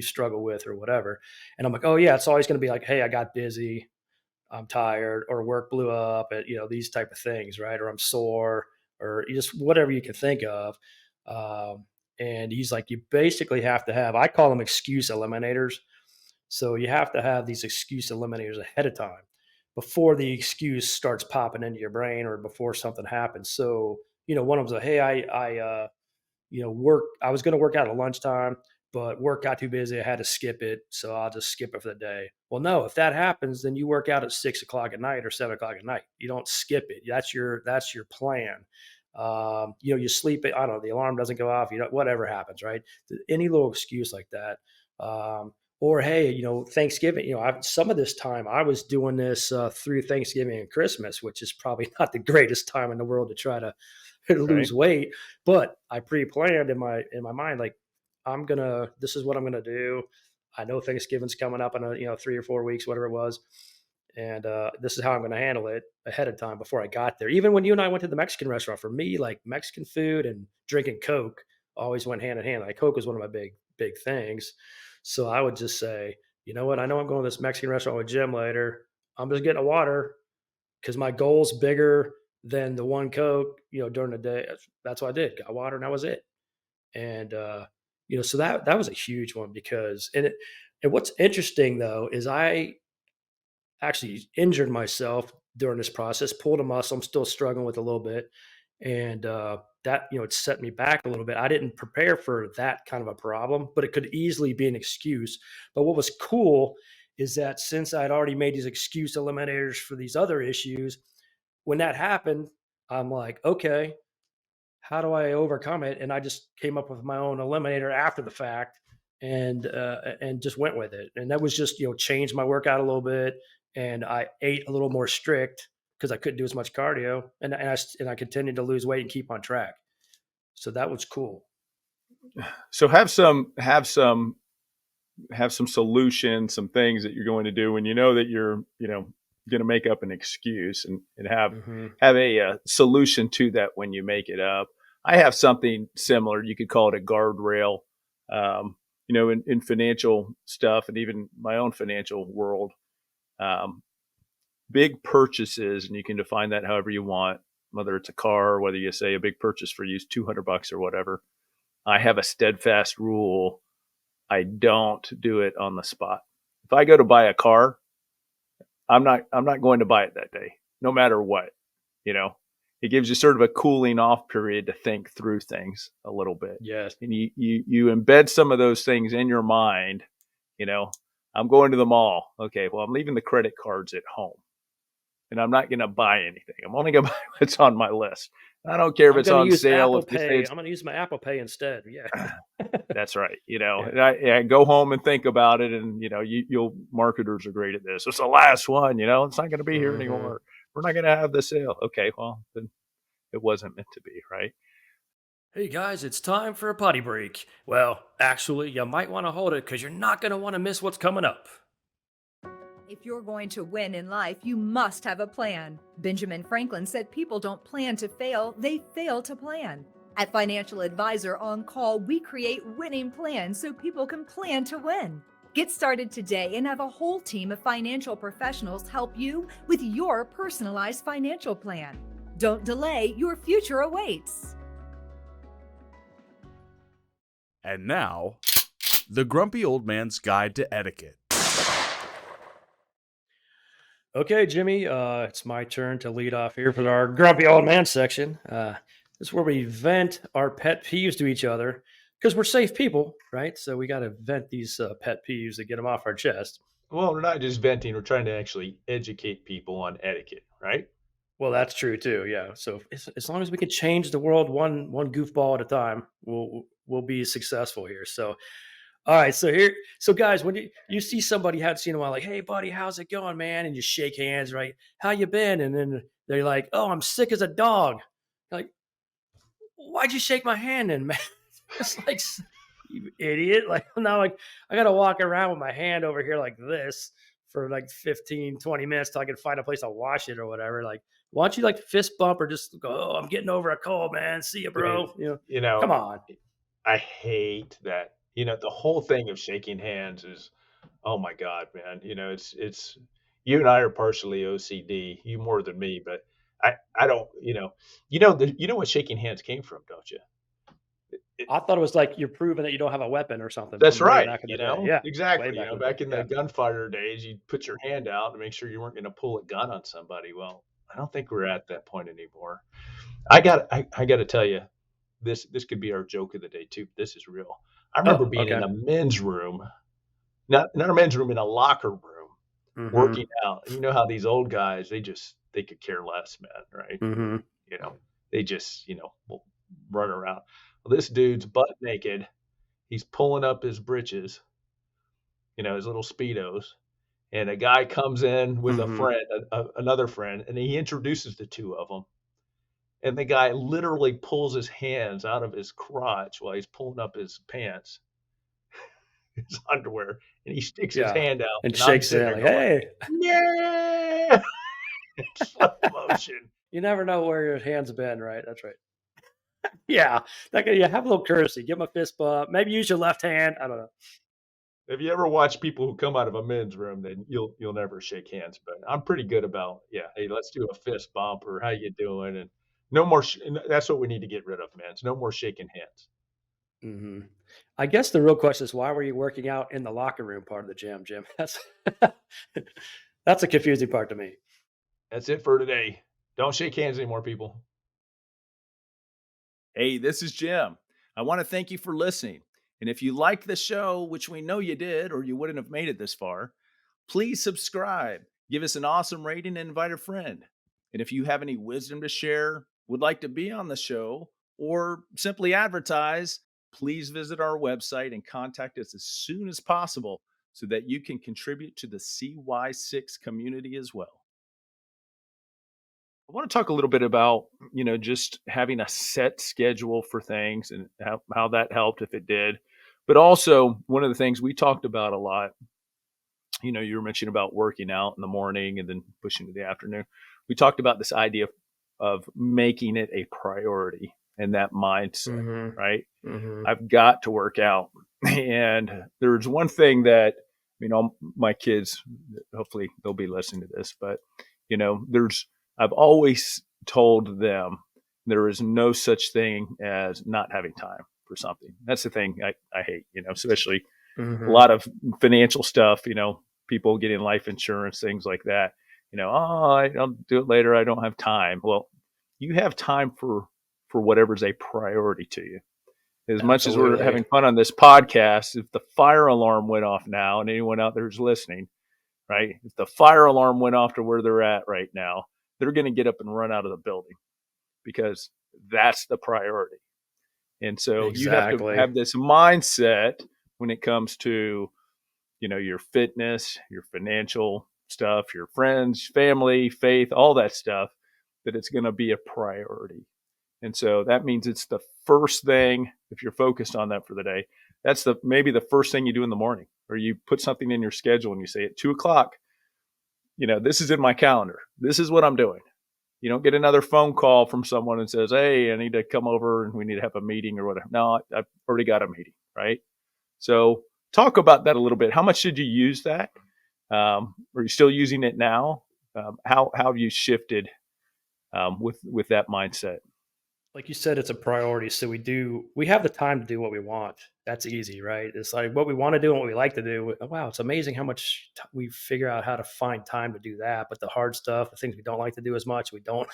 struggle with or whatever." And I'm like, "Oh yeah, it's always going to be like, hey, I got busy, I'm tired, or work blew up, at these type of things, right? Or I'm sore, or just whatever you can think of." And he's like, you basically have to have, I call them excuse eliminators. So you have to have these excuse eliminators ahead of time before the excuse starts popping into your brain or before something happens. So one of them's like, hey, I was going to work out at lunchtime, but work got too busy. I had to skip it. So I'll just skip it for the day. Well, no, if that happens, then you work out at 6 o'clock at night or 7 o'clock at night. You don't skip it. That's your plan. You sleep it. I don't know. The alarm doesn't go off. Whatever happens, right? Any little excuse like that. Or, hey, Thanksgiving, some of this time I was doing this through Thanksgiving and Christmas, which is probably not the greatest time in the world to try to Right. lose weight. But I pre-planned in my mind, like, this is what I'm gonna do. I know Thanksgiving's coming up in 3 or 4 weeks, whatever it was, and this is how I'm gonna handle it ahead of time before I got there. Even when you and I went to the Mexican restaurant, for me, like Mexican food and drinking Coke always went hand in hand. Like Coke was one of my big things. So I would just say, you know what? I know I'm going to this Mexican restaurant with Jim later. I'm just getting a water because my goal's bigger than the one Coke, during the day. That's what I did. Got water and that was it. And so that was a huge one because and what's interesting though is I actually injured myself during this process, pulled a muscle. I'm still struggling with a little bit. And that, it set me back a little bit. I didn't prepare for that kind of a problem, but it could easily be an excuse. But what was cool is that since I'd already made these excuse eliminators for these other issues, when that happened, I'm like, okay, how do I overcome it? And I just came up with my own eliminator after the fact, and just went with it. And that was just changed my workout a little bit, and I ate a little more strict because I couldn't do as much cardio, and I continued to lose weight and keep on track. So that was cool. So have some solutions, some things that you're going to do when you know that you're going to make up an excuse, and Hmm. have a solution to that when you make it up. I have something similar. You could call it a guardrail. In financial stuff and even my own financial world, um, big purchases, and you can define that however you want, whether it's a car, whether you say a big purchase for you is $200 or whatever. I have a steadfast rule. I don't do it on the spot. If I go to buy a car, I'm not going to buy it that day, no matter what. You know, it gives you sort of a cooling off period to think through things a little bit, Yes. and you embed some of those things in your mind. You know, I'm going to the mall. Okay, well, I'm leaving the credit cards at home, and I'm not going to buy anything. I'm only going to buy what's on my list. I don't care if I'm it's going to on use sale. Apple If they say Pay. it's I'm going to use my Apple Pay instead. Yeah. that's right. Yeah. And I go home and think about it, and you'll marketers are great at this. It's the last one. It's not going to be here Hmm. anymore. We're not going to have the sale. Okay, well then it wasn't meant to be, right? Hey guys, it's time for a potty break. Well, actually, you might want to hold it because you're not going to want to miss what's coming up. If you're going to win in life, you must have a plan. Benjamin Franklin said people don't plan to fail, they fail to plan. At Financial Advisor On Call, we create winning plans so people can plan to win. Get started today and have a whole team of financial professionals help you with your personalized financial plan. Don't delay, your future awaits. And now, the Grumpy Old Man's Guide to Etiquette. Okay, Jimmy, it's my turn to lead off here for our grumpy old man section. This is where we vent our pet peeves to each other because we're safe people, right? So we got to vent these pet peeves to get them off our chest. Well, we're not just venting, we're trying to actually educate people on etiquette, right? Well, that's true too. Yeah. So as long as we can change the world one goofball at a time, we'll be successful here. So all right, so guys, when you see somebody you haven't seen in a while, like, hey buddy, how's it going, man? And you shake hands, right? How you been? And then they're like, oh, I'm sick as a dog. You're like, why'd you shake my hand then, man? It's like, you idiot. Like now, like I gotta walk around with my hand over here like this for like 15, 20 minutes till I can find a place to wash it or whatever. Like, why don't you like fist bump or just go, oh, I'm getting over a cold, man. See you, bro. Come on. I hate that. The whole thing of shaking hands is, oh my God, man. It's you and I are partially OCD, you more than me, but I don't, what shaking hands came from, don't you? I thought it was like you're proving that you don't have a weapon or something. That's from way right. back in the day. Yeah, Exactly. way back in the Back day. in the gunfire days, you'd put your hand out to make sure you weren't going to pull a gun on somebody. Well, I don't think we're at that point anymore. I got to tell you, this could be our joke of the day too. This is real. I remember being in a men's room, not a men's room, in a locker room, working out. And you know how these old guys, they could care less, man, right? Mm-hmm. They just, will run around. Well, this dude's butt naked. He's pulling up his britches, his little Speedos. And a guy comes in with a friend, another friend, and he introduces the two of them. And the guy literally pulls his hands out of his crotch while he's pulling up his pants, his underwear, and he sticks his hand out and shakes it like, hey, yeah, slow motion. You never know where your hand's been, right? That's right. Yeah, have a little courtesy. Give him a fist bump. Maybe use your left hand. I don't know. If you ever watch people who come out of a men's room, then you'll never shake hands. But I'm pretty good about, hey, let's do a fist bump or how you doing, and no more. That's what we need to get rid of, man. No more shaking hands. Mm-hmm. I guess the real question is, why were you working out in the locker room part of the gym, Jim? That's a confusing part to me. That's it for today. Don't shake hands anymore, people. Hey, this is Jim. I want to thank you for listening. And if you like the show, which we know you did, or you wouldn't have made it this far, please subscribe, give us an awesome rating, and invite a friend. And if you have any wisdom to share, would like to be on the show, or simply advertise, please visit our website and contact us as soon as possible so that you can contribute to the CY6 community as well. I want to talk a little bit about, just having a set schedule for things and how that helped, if it did. But also, one of the things we talked about a lot, you were mentioning about working out in the morning and then pushing to the afternoon. We talked about this idea of making it a priority and that mindset, right? Mm-hmm. I've got to work out. And there's one thing that, all my kids, hopefully they'll be listening to this, but, I've always told them there is no such thing as not having time for something. That's the thing I hate, especially a lot of financial stuff, people getting life insurance, things like that. I'll do it later. I don't have time. Well, you have time for whatever's a priority to you. As much as we're having fun on this podcast, if the fire alarm went off now, and anyone out there who's listening, right? If the fire alarm went off to where they're at right now, they're going to get up and run out of the building because that's the priority. And so you have to have this mindset when it comes to, your fitness, your financial stuff, your friends, family, faith, all that stuff, that it's going to be a priority. And so that means it's the first thing, if you're focused on that for the day, that's maybe the first thing you do in the morning, or you put something in your schedule and you say at 2:00, this is in my calendar. This is what I'm doing. You don't get another phone call from someone and says, hey, I need to come over and we need to have a meeting or whatever. No, I've already got a meeting, right? So talk about that a little bit. How much did you use that? Are you still using it now? How have you shifted with that mindset? Like you said, it's a priority. So we have the time to do what we want. That's easy, right? It's like what we want to do and what we like to do. Wow, it's amazing how much we figure out how to find time to do that. But the hard stuff, the things we don't like to do as much, we don't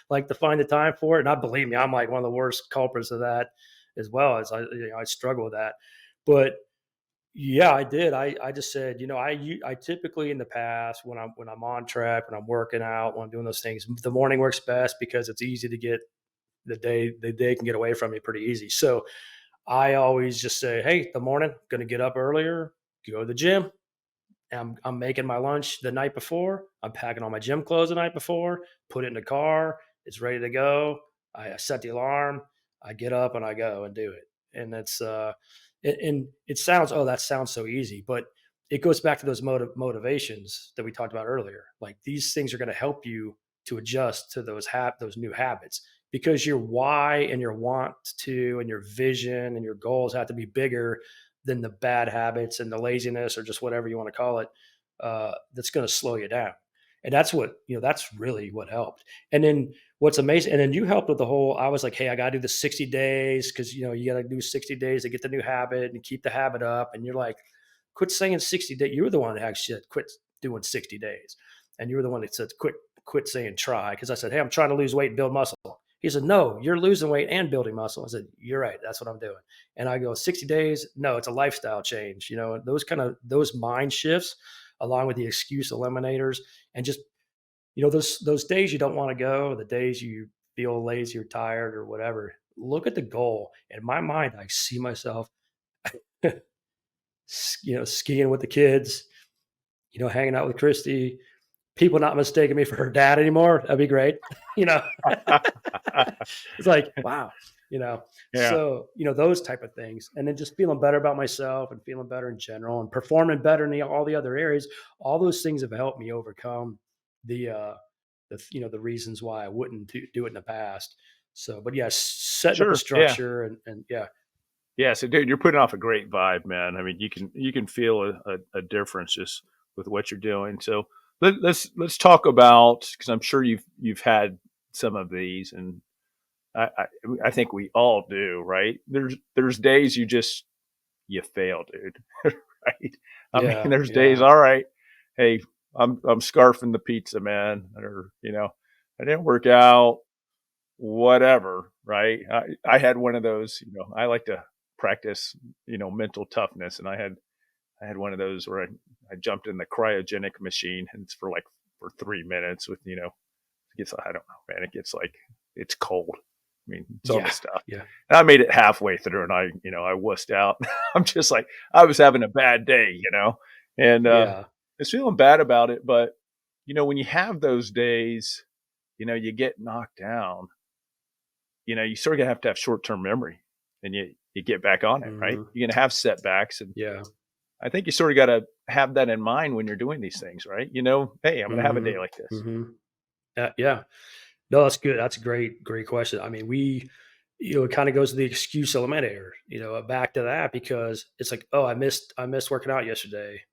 like to find the time for it. And I believe me, I'm like one of the worst culprits of that as well. As I struggle with that. But yeah, I did. I just said, I typically in the past when I'm on track, when I'm working out, when I'm doing those things, the morning works best because it's easy to get the day can get away from me pretty easy. So I always just say, hey, the morning, going to get up earlier, go to the gym. I'm making my lunch the night before. I'm packing all my gym clothes the night before, put it in the car. It's ready to go. I set the alarm. I get up and I go and do it. And and it sounds, oh, that sounds so easy, but it goes back to those motivations that we talked about earlier. Like these things are going to help you to adjust to those new habits because your why and your want to and your vision and your goals have to be bigger than the bad habits and the laziness or just whatever you want to call it. That's going to slow you down. And that's really what helped. And then what's amazing, and then you helped with the whole, I was like, hey, I got to do the 60 days because, you got to do 60 days to get the new habit and keep the habit up. And you're like, quit saying 60 days. You were the one that actually said, quit doing 60 days. And you were the one that said, quit saying try. Because I said, hey, I'm trying to lose weight and build muscle. He said, no, you're losing weight and building muscle. I said, you're right. That's what I'm doing. And I go, 60 days? No, it's a lifestyle change. Those mind shifts along with the excuse eliminators and just, those days you don't want to go, the days you feel lazy or tired or whatever, look at the goal. In my mind, I see myself, skiing with the kids, hanging out with Christy, people not mistaking me for her dad anymore. That'd be great. It's like, wow, Yeah. so, those type of things. And then just feeling better about myself and feeling better in general and performing better in all the other areas. All those things have helped me overcome the reasons why I wouldn't do it in the past. So, but yeah, setting up Sure. a structure and yeah. Yeah. So, dude, you're putting off a great vibe, man. I mean, you can feel a difference just with what you're doing. So let's talk about, because I'm sure you've had some of these, and I think we all do, right? There's days you fail, dude, right? I mean, Yeah. there's days, Yeah. all right, hey, I'm scarfing the pizza, man, or I didn't work out, whatever, right? I had one of those, I like to practice, mental toughness, and I had one of those where I jumped in the cryogenic machine, and it's for 3 minutes with, it gets, I don't know, man, it gets like, it's cold. I mean, it's all the Yeah. stuff. Yeah. And I made it halfway through and I wussed out. I'm just like, I was having a bad day, and I Yeah. was feeling bad about it. But, when you have those days, you get knocked down, you sort of have to have short-term memory and you get back on it, right? Mhm. You're going to have setbacks. And Yeah. I think you sort of got to have that in mind when you're doing these things, right? Hey, I'm going to have a day Mhm. like this. Mhm. Yeah. No, that's good. That's a great question. I mean, it kind of goes to the excuse eliminator, back to that because it's like, oh, I missed working out yesterday.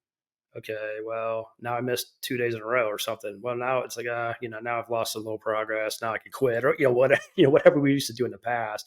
Okay, well, now I missed 2 days in a row or something. Well, now it's like, now I've lost a little progress. Now I can quit or, whatever we used to do in the past.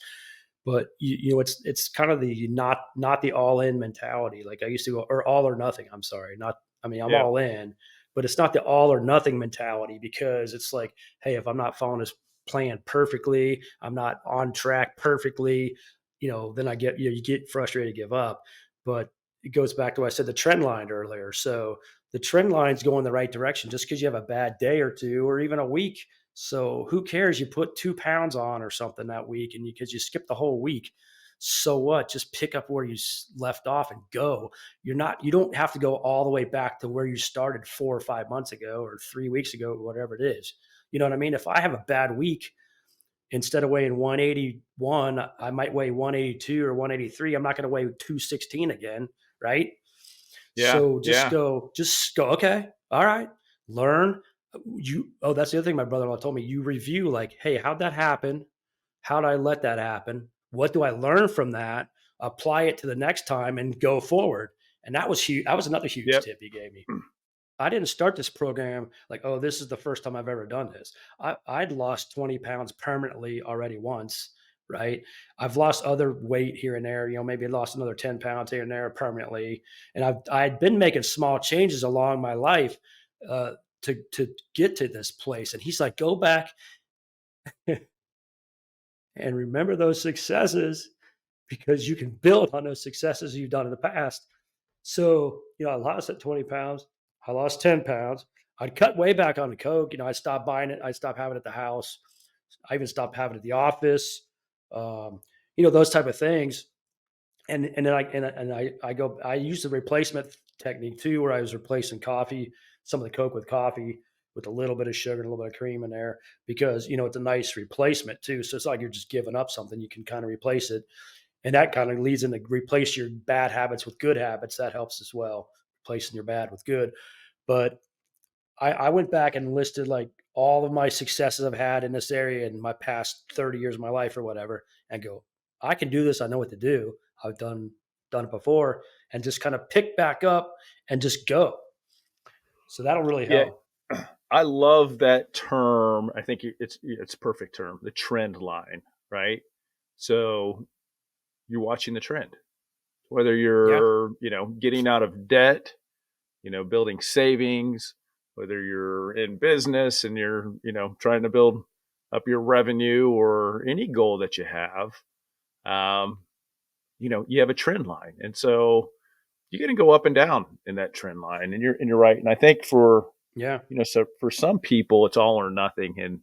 But it's kind of the not the all in mentality. Like I used to go or all or nothing. I'm sorry, not. I mean, I'm Yeah. all in, but it's not the all or nothing mentality because it's like, hey, if I'm not following this plan perfectly, I'm not on track perfectly, then I get you get frustrated, give up. But it goes back to what I said the trend line earlier. So the trend line's going the right direction just because you have a bad day or two or even a week. So who cares? You put 2 pounds on or something that week, and because you skipped the whole week. So what? Just pick up where you left off and go. You don't have to go all the way back to where you started 4 or 5 months ago or 3 weeks ago, whatever it is. You know what I mean? If I have a bad week, instead of weighing 181, I might weigh 182 or 183. I'm not going to weigh 216 again, right? Yeah. So just Yeah. go, okay, all right, learn. That's the other thing my brother-in-law told me. You review like, hey, how'd that happen? How did I let that happen? What do I learn from that? apply it to the next time and go forward. And that was huge. That was another huge Yep. tip he gave me. I didn't start this program like, oh, this is the first time I've ever done this. I'd lost 20 pounds permanently already once, right? I've lost other weight here and there, maybe I lost another 10 pounds here and there permanently. And I'd been making small changes along my life to get to this place. And he's like, go back and remember those successes, because you can build on those successes you've done in the past. So, I lost that 20 pounds. I lost 10 pounds. I'd cut way back on the Coke. I stopped buying it. I stopped having it at the house. I even stopped having it at the office. Those type of things. And then I use the replacement technique too, where I was replacing coffee, some of the Coke with coffee with a little bit of sugar and a little bit of cream in there, because, it's a nice replacement too. So it's like you're just giving up something, you can kind of replace it. And that kind of leads into replace your bad habits with good habits. That helps as well, replacing your bad with good. But I went back and listed like all of my successes I've had in this area in my past 30 years of my life or whatever, and go, I can do this. I know what to do. I've done it before, and just kind of pick back up and just go. So that'll really help. Yeah. I love that term. I think it's a perfect term, the trend line, right? So you're watching the trend, whether you're, getting out of debt, building savings, whether you're in business and you're, trying to build up your revenue, or any goal that you have, you have a trend line. And so you're going to go up and down in that trend line, and you're right. And I think for, so for some people it's all or nothing. And,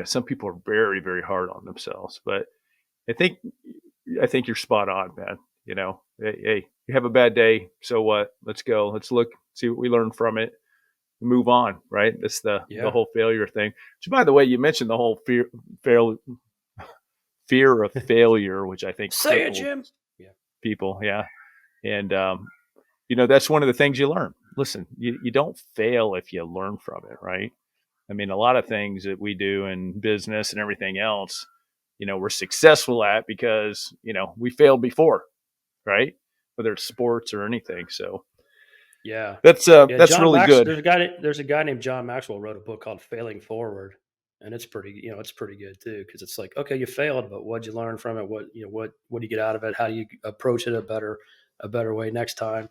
some people are very, very hard on themselves, but I think you're spot on, man. Hey, you have a bad day. So what? Let's go. Let's look, see what we learned from it, move on. Right. That's the whole failure thing. Which, by the way, you mentioned the whole fear of failure, which I think say it, Jim. People. Yeah. And, that's one of the things you learn. Listen, you don't fail if you learn from it. Right. I mean, a lot of things that we do in business and everything else, we're successful at because, we failed before, right? Whether it's sports or anything. So that's John really good. There's a guy named John Maxwell wrote a book called Failing Forward. And it's pretty good too. Cause it's like, okay, you failed, but what'd you learn from it? What do you get out of it? How do you approach it a better way next time?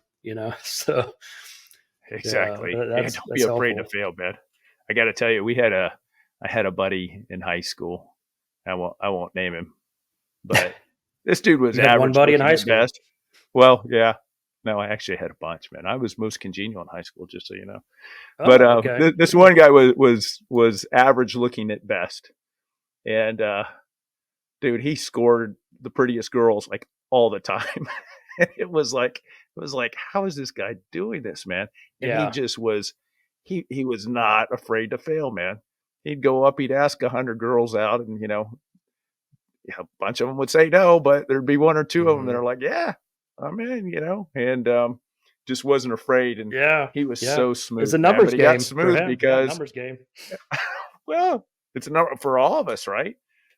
So exactly. That's don't be afraid helpful. to fail, man. I got to tell you, I had a buddy in high school. I won't name him, but this dude was average. One buddy in high school. Best. Well, yeah. No, I actually had a bunch, man. I was most congenial in high school, just so you know. But okay. This one guy was average looking at best, and dude, he scored the prettiest girls like all the time. it was like, how is this guy doing this, man? And he just was. He was not afraid to fail, man. He'd go up, he'd ask 100 girls out, and a bunch of them would say no, but there'd be one or two of them that are like, yeah, I'm in, and just wasn't afraid. And he was so smooth. It's a numbers game. He got smooth because numbers game. Well, it's a number for all of us, right?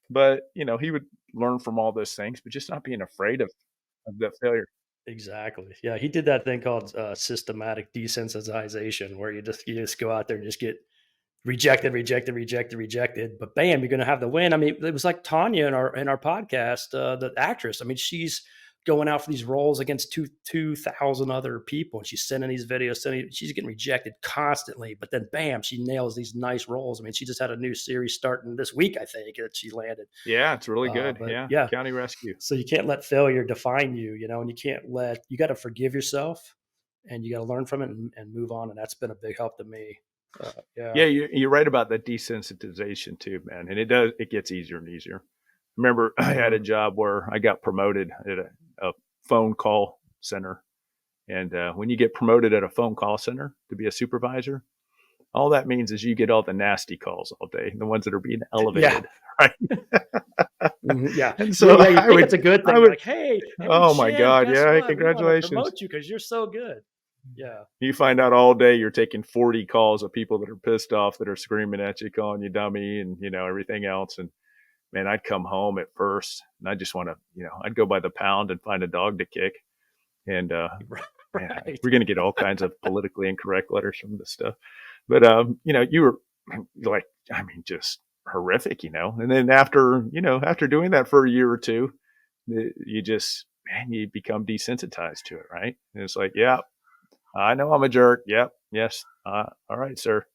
But he would learn from all those things, but just not being afraid of the failure. Exactly. Yeah, he did that thing called systematic desensitization, where you just go out there and just get rejected, but bam, you're going to have the win. I mean, it was like Tanya in our podcast, the actress. I mean, she's going out for these roles against 2,000 other people, and she's sending these videos, she's getting rejected constantly, but then bam, she nails these nice roles. I mean, she just had a new series starting this week, I think, that she landed. Yeah, it's really good. Yeah. County Rescue. So you can't let failure define you, and you got to forgive yourself, and you got to learn from it and move on. And that's been a big help to me. You're right about that desensitization too, man. And it gets easier and easier. Remember, I had a job where I got promoted at a phone call center. And when you get promoted at a phone call center to be a supervisor, all that means is you get all the nasty calls all day, the ones that are being elevated, right? Yeah. And so you think it's a good thing. Like, hey, oh my Jim, God. Yeah. what? Congratulations. We want to promote you because you're so good. Yeah. You find out all day you're taking 40 calls of people that are pissed off, that are screaming at you, calling you dummy and, everything else. And man, I'd come home at first and I just want to, I'd go by the pound and find a dog to kick. And man, Right. we're going to get all kinds of politically incorrect letters from this stuff. But, you were like, I mean, just horrific, And then after doing that for a year or two, you just, man, you become desensitized to it. Right. And it's like, yeah, I know I'm a jerk. Yep. Yes. All right, sir.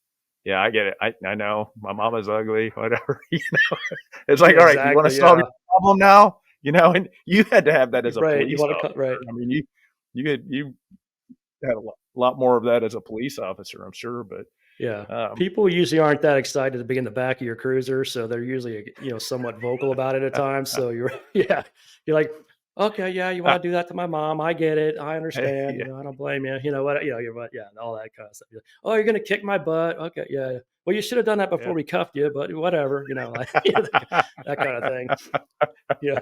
Yeah, I get it. I know my mama's ugly, whatever. It's like, all right, you want to Exactly. solve Yeah. your problem now? And you had to have that as a Right. You police want to officer. cut right. I mean, you had a lot more of that as a police officer, I'm sure. But Yeah. People usually aren't that excited to be in the back of your cruiser, so they're usually, somewhat vocal about it at times. So you're you're like, okay, yeah, you want to do that to my mom. I get it. I understand. yeah, I don't blame you. You know what? You're what, yeah, and all that kind of stuff. You're like, oh, you're gonna kick my butt. Okay, yeah. Well, you should have done that before yeah. we cuffed you, but whatever, like that kind of thing. Yeah.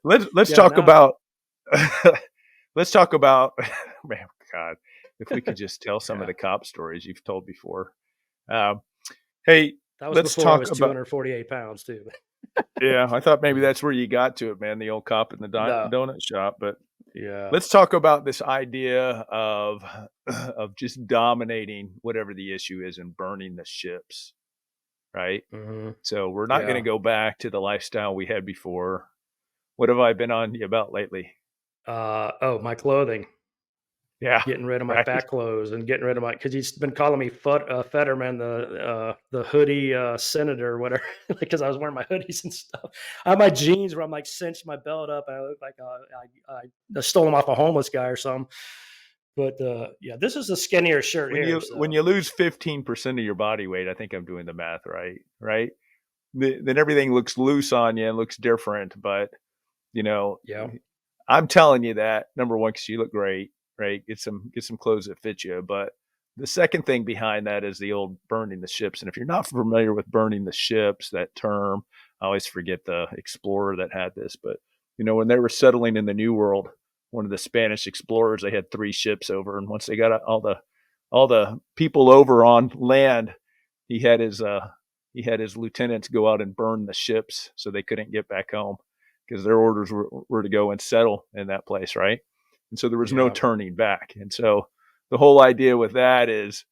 Let's Yeah. talk Now, about let's talk about man, God, if we could just tell some of yeah, the cop stories you've told before. Um, hey, that was let's before I talk was about. 248 pounds too. Yeah, I thought maybe Yeah. that's where you got to it, man. The old cop in the No. donut shop. But Yeah. let's talk about this idea of of just dominating whatever the issue is and burning the ships, right? Hmm. So we're not going to Yeah. go back to the lifestyle we had before. What have I been on you about lately? My clothing. Yeah, Getting rid of my right. fat clothes and getting rid of because he's been calling me Fetterman, the hoodie senator, or whatever, because I was wearing my hoodies and stuff. I have my jeans where I'm like cinched my belt up, and I look like I stole them off a homeless guy or something. But yeah, this is a skinnier shirt When here. you lose 15% of your body weight, I think I'm doing the math right, right? Then everything looks loose on you and looks different. But you know, Yeah. I'm telling you that number one, because you look great, right? Get some clothes that fit you. But the second thing behind that is the old burning the ships. And if you're not familiar with burning the ships, that term, I always forget the explorer that had this. But when they were settling in the New World, one of the Spanish explorers, they had 3 ships over, and once they got all the people over on land, he had his lieutenants go out and burn the ships so they couldn't get back home, because their orders were to go and settle in that place, right? And so there was no Yeah. turning back. And so the whole idea with that is,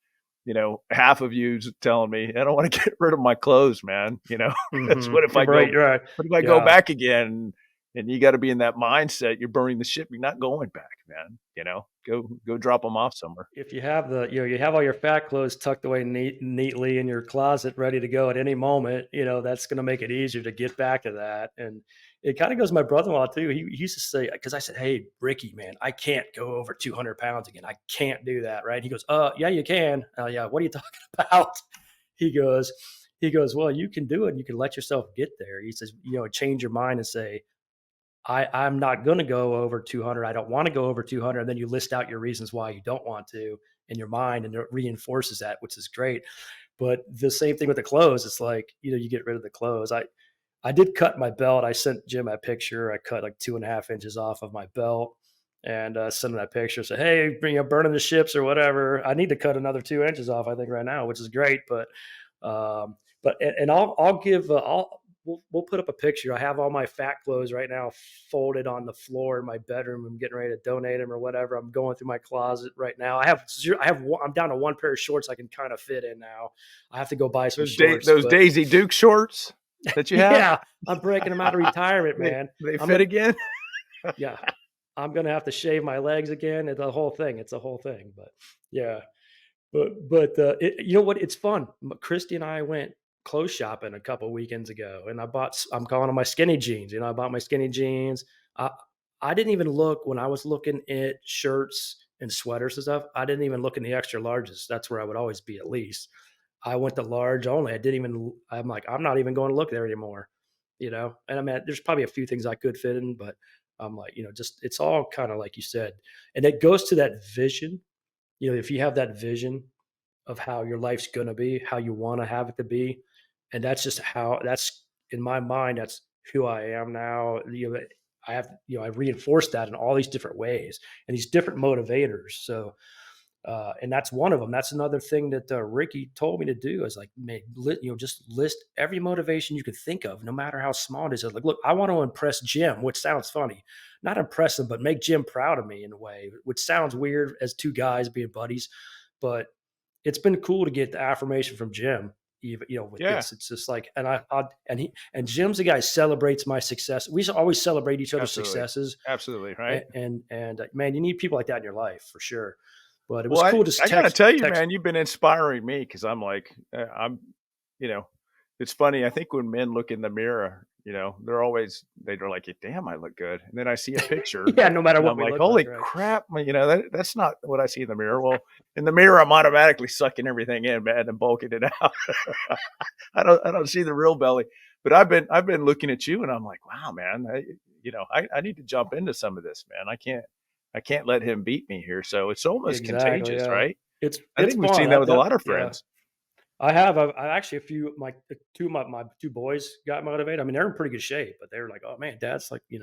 half of you telling me, I don't want to get rid of my clothes, man. That's what if I Right. go, Right. what if I go Yeah. back again? And you got to be in that mindset. You're burning the ship. You're not going back, man. Go drop them off somewhere. If you have you have all your fat clothes tucked away neatly in your closet, ready to go at any moment, that's going to make it easier to get back to that. And it kind of goes to my brother-in-law too. He used to say, because I said, "Hey, Ricky, man, I can't go over 200 pounds again. I can't do that." Right? He goes, yeah, you can." Yeah. What are you talking about? He goes, well, you can do it. And you can let yourself get there. He says, change your mind and say, I'm not going to go over 200. I don't want to go over 200. And then you list out your reasons why you don't want to in your mind, and it reinforces that, which is great. But the same thing with the clothes. It's like, you get rid of the clothes. I did cut my belt. I sent Jim a picture. I cut like 2.5 inches off of my belt and sent him that picture. Said, hey, burning the ships or whatever. I need to cut another 2 inches off, I think, right now, which is great. But I'll give, we'll put up a picture. I have all my fat clothes right now folded on the floor in my bedroom. I'm getting ready to donate them or whatever. I'm going through my closet right now. I'm down to 1 pair of shorts I can kind of fit in now. I have to go buy some shorts. Those Daisy Duke shorts that you have. Yeah, I'm breaking them out of retirement, man. They fit again. Yeah, I'm gonna have to shave my legs again. It's a whole thing. But yeah, but you know what? It's fun. Christy and I went clothes shopping a couple weekends ago, and I'm calling them my skinny jeans. I bought my skinny jeans. I didn't even look when I was looking at shirts and sweaters and stuff. I didn't even look in the extra larges. That's where I would always be at least. I went to large only. I'm like, I'm not even going to look there anymore, and I mean, there's probably a few things I could fit in, but I'm like, just, it's all kind of like you said. And it goes to that vision. If you have that vision of how your life's going to be, how you want to have it to be. And that's just that's in my mind, that's who I am now. I reinforced that in all these different ways and these different motivators. So And that's one of them. That's another thing that Ricky told me to do is like, just list every motivation you could think of, no matter how small it is. Like, look, I want to impress Jim, which sounds funny, not impress him, but make Jim proud of me in a way, which sounds weird as two guys being buddies, but it's been cool to get the affirmation from Jim. Even with Yeah, this, it's just like, and Jim's the guy who celebrates my success. We always celebrate each other's absolutely. successes, Absolutely. Right. and man, you need people like that in your life for sure. But it was Well, cool to I got to text. tell you, text. man, you've been inspiring me because I'm like, you know, it's funny. I think when men look in the mirror, they're like, damn, I look good. And then I see a picture Yeah, no matter and what I'm we like, look holy like, right? crap. That's not what I see in the mirror. Well, in the mirror, I'm automatically sucking everything in, man, and bulking it out. I don't see the real belly, but I've been looking at you and I'm like, wow, man, I need to jump into some of this, man. I can't let him beat me here. So it's almost Exactly. contagious, Yeah, right? it's I think we've fun. seen that with a lot of Yeah. friends. I have. I actually my two boys got motivated. I mean, they're in pretty good shape, but they were like, "Oh man, Dad's like, we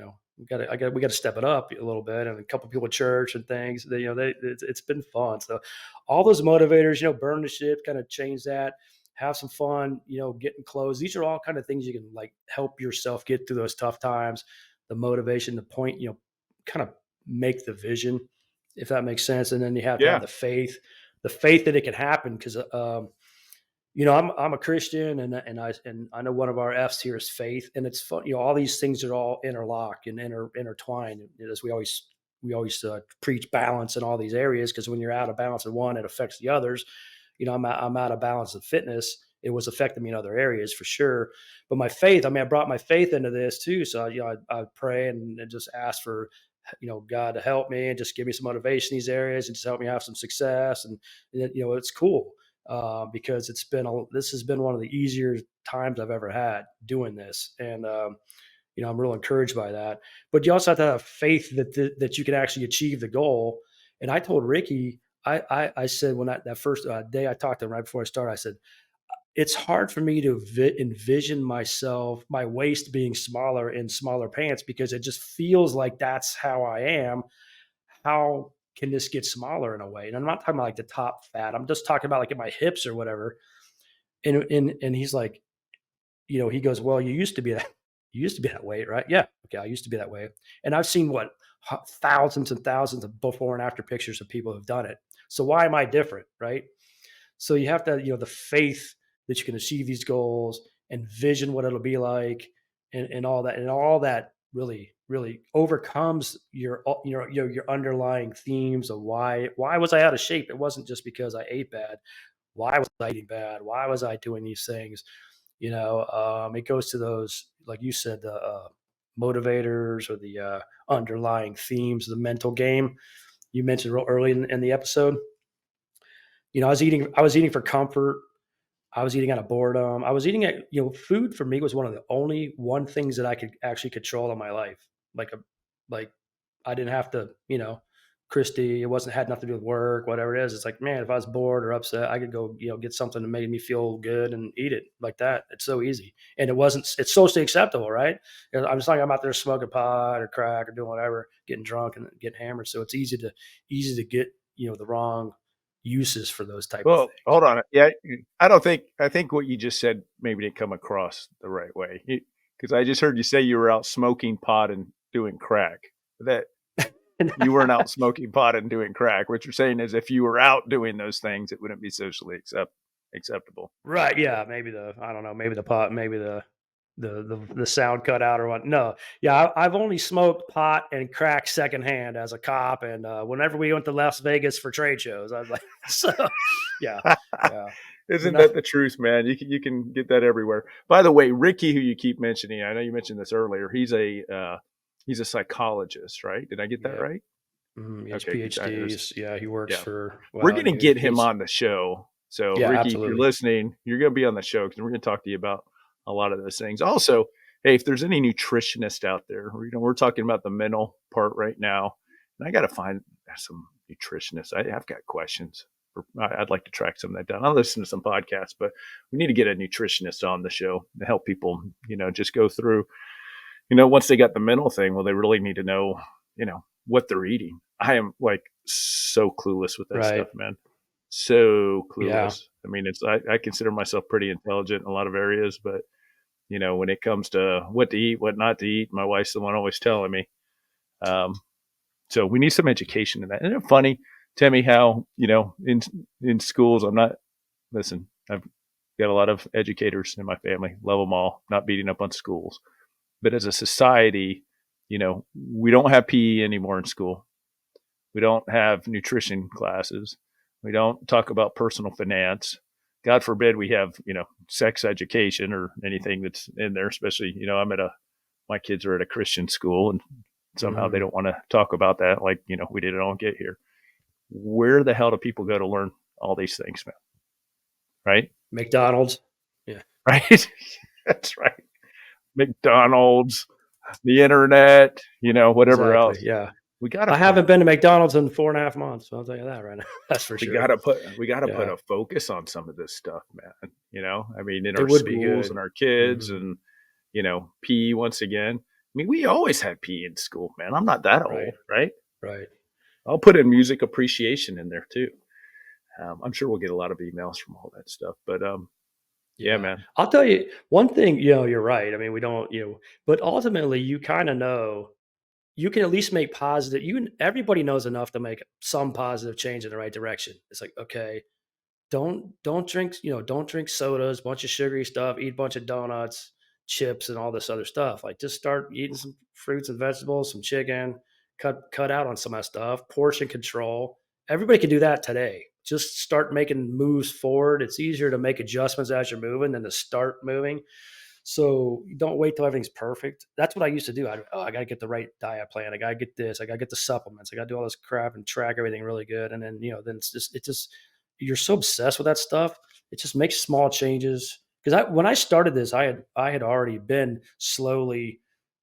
got to step it up a little bit." And a couple people at church and things. It's been fun. So all those motivators, burn the ship, kind of change that, have some fun, getting close. These are all kind of things you can like help yourself get through those tough times. The motivation, the point, kind of make the vision, if that makes sense. And then you have to have Yeah. the faith that it can happen because. I'm a Christian, and I know one of our F's here is faith, and it's fun. All these things are all interlocked and intertwined. As we always preach balance in all these areas, because when you're out of balance in one, it affects the others. I'm out of balance in fitness. It was affecting me in other areas for sure. But my faith, I mean, I brought my faith into this too. So I pray and just ask for God to help me and just give me some motivation in these areas and just help me have some success. And it's cool. Because this has been one of the easier times I've ever had doing this, and I'm real encouraged by that. But you also have to have faith that you can actually achieve the goal. And I told Ricky, I said when that first day I talked to him right before I started, I said it's hard for me to envision my waist being smaller in smaller pants because it just feels like that's how I am. How can this get smaller in a way? And I'm not talking about like the top fat. I'm just talking about like in my hips or whatever. And he's like, he goes, well, you used to be that weight, right? Yeah. Okay. I used to be that way. And I've seen thousands and thousands of before and after pictures of people who've done it. So why am I different? Right. So you have to, the faith that you can achieve these goals and vision what it'll be like and all that. And all that really, really overcomes your underlying themes of why was I out of shape? It wasn't just because I ate bad. Why was I eating bad? Why was I doing these things? It goes to those, like you said, the motivators or the underlying themes, the mental game you mentioned real early in the episode. I was eating for comfort. I was eating out of boredom. I was eating food for me was one of the only things that I could actually control in my life. Like I didn't have to, Christy, it had nothing to do with work, whatever it is. It's like, man, if I was bored or upset, I could go, get something that made me feel good and eat it like that. It's so easy. And it's socially acceptable, right? I'm just like, I'm out there smoking pot or crack or doing whatever, getting drunk and getting hammered. So it's easy to get, the wrong uses for those type of Well, things. hold on. Yeah, I think what you just said maybe didn't come across the right way because I just heard you say you were out smoking pot and doing crack. That you weren't out smoking pot and doing crack. What you're saying is if you were out doing those things, it wouldn't be socially acceptable. Right. Yeah. Maybe I don't know, maybe the pot, maybe the sound cut out or what. No. Yeah. I've only smoked pot and crack secondhand as a cop. And whenever we went to Las Vegas for trade shows, I was like, so yeah. Yeah. Isn't that the truth, man? You can get that everywhere. By the way, Ricky, who you keep mentioning, I know you mentioned this earlier. He's a psychologist, right? Did I get that right? He has Okay, PhDs. Yeah, he works for. We're going to get him on the show. So, yeah, Ricky, absolutely. if you're listening, you're going to be on the show because we're going to talk to you about a lot of those things. Also, hey, if there's any nutritionists out there, we're talking about the mental part right now, and I got to find some nutritionists. I've got questions. I'd like to track some of that down. I'll listen to some podcasts, but we need to get a nutritionist on the show to help people, just go through, once they got the mental thing, well, they really need to know, what they're eating. I am like so clueless with that Right. stuff, man. So Yeah. clueless. I mean, I consider myself pretty intelligent in a lot of areas, but when it comes to what to eat, what not to eat, my wife's the one always telling me. So we need some education in that. Isn't it funny, Timmy, how, in schools, listen, I've got a lot of educators in my family, love them all, not beating up on schools. But as a society, we don't have PE anymore in school. We don't have nutrition classes. We don't talk about personal finance. God forbid we have, sex education or anything that's in there, especially, my kids are at a Christian school and somehow they don't want to talk about that. Like, we didn't all get here. Where the hell do people go to learn all these things, man? Right? McDonald's. Yeah. Right. That's right. McDonald's, the internet, whatever Exactly. else. Yeah. We got. I haven't been to McDonald's in 4.5 months. So I'll tell you that right now. That's for sure. We got to put a focus on some of this stuff, man. I mean, in our schools and our kids and, PE once again. I mean, we always had PE in school, man. I'm not that old, right? Right. I'll put in music appreciation in there too. I'm sure we'll get a lot of emails from all that stuff, but yeah, man. I'll tell you one thing, you're right. I mean, we don't, but ultimately you kind of know you can at least make positive, everybody knows enough to make some positive change in the right direction. It's like, okay, don't drink, don't drink sodas, bunch of sugary stuff, eat a bunch of donuts, chips, and all this other stuff. Like just start eating some fruits and vegetables, some chicken, cut out on some of that stuff, portion control. Everybody can do that today. Just start making moves forward. It's easier to make adjustments as you're moving than to start moving. So don't wait till everything's perfect. That's what I used to do. I got to get the right diet plan. I got to get this. I got to get the supplements. I got to do all this crap and track everything really good. And then, then it just, you're so obsessed with that stuff. It just makes small changes. Because when I started this, I had already been slowly,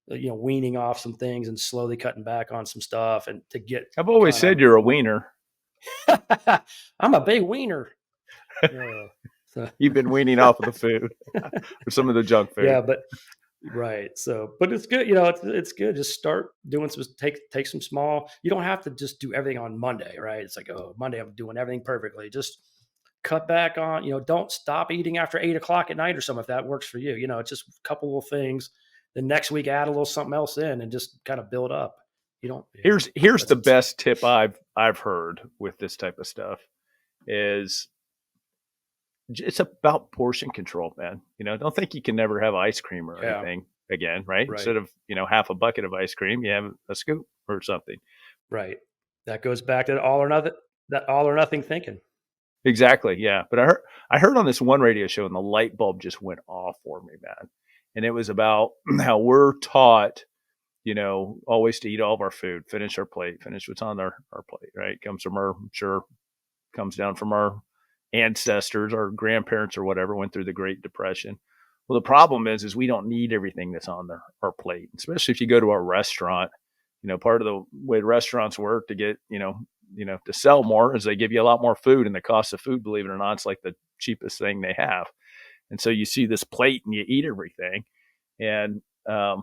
weaning off some things and slowly cutting back on some stuff. And to get, I've always said you're a wiener. I'm a big wiener. So. You've been weaning off of the food or some of the junk food. Yeah, but it's good. It's good. Just start doing some, take some small, you don't have to just do everything on Monday, right? It's like, oh, Monday, I'm doing everything perfectly. Just cut back on, don't stop eating after 8:00 at night or something. If that works for you, it's just a couple of things. The next week, add a little something else in and just kind of build up. Here's the best tip I've heard with this type of stuff is it's about portion control, man. Don't think you can never have ice cream or anything again, right? Instead of, half a bucket of ice cream, you have a scoop or something. Right. That goes back to all or nothing thinking. Exactly. Yeah. But I heard on this one radio show and the light bulb just went off for me, man. And it was about how we're taught, always to eat all of our food, finish our plate, finish what's on our plate, right? Comes down from our ancestors, our grandparents or whatever went through the Great Depression. Well, the problem is we don't need everything that's on our plate, especially if you go to a restaurant. Part of the way restaurants work to get, to sell more is they give you a lot more food, and the cost of food, believe it or not, it's like the cheapest thing they have. And so you see this plate and you eat everything. And I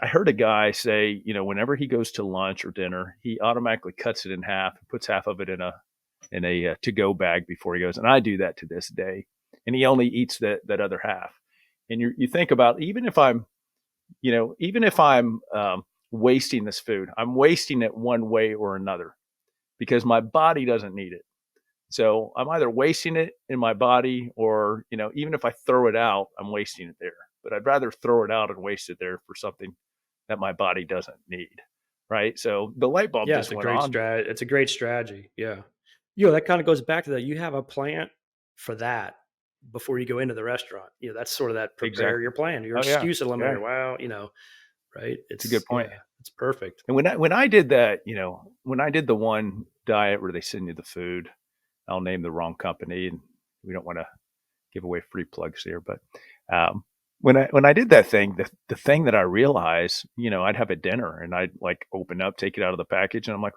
heard a guy say, whenever he goes to lunch or dinner, he automatically cuts it in half, puts half of it in a to-go bag before he goes. And I do that to this day. And he only eats that other half. And you think about, even if I'm wasting this food, I'm wasting it one way or another because my body doesn't need it. So I'm either wasting it in my body or, even if I throw it out, I'm wasting it there. But I'd rather throw it out and waste it there for something that my body doesn't need. Right. So the light bulb just went on. It's a great strategy. Yeah. That kind of goes back to that. You have a plan for that before you go into the restaurant. That's sort of that prepare your plan, your excuse eliminator. Wow. Right. It's a good point. Yeah, it's perfect. And when I did that, when I did the one diet where they send you the food, I'll name the wrong company and we don't want to give away free plugs here, but when I did that thing, the thing that I realized, I'd have a dinner and I'd like open up, take it out of the package, and I'm like,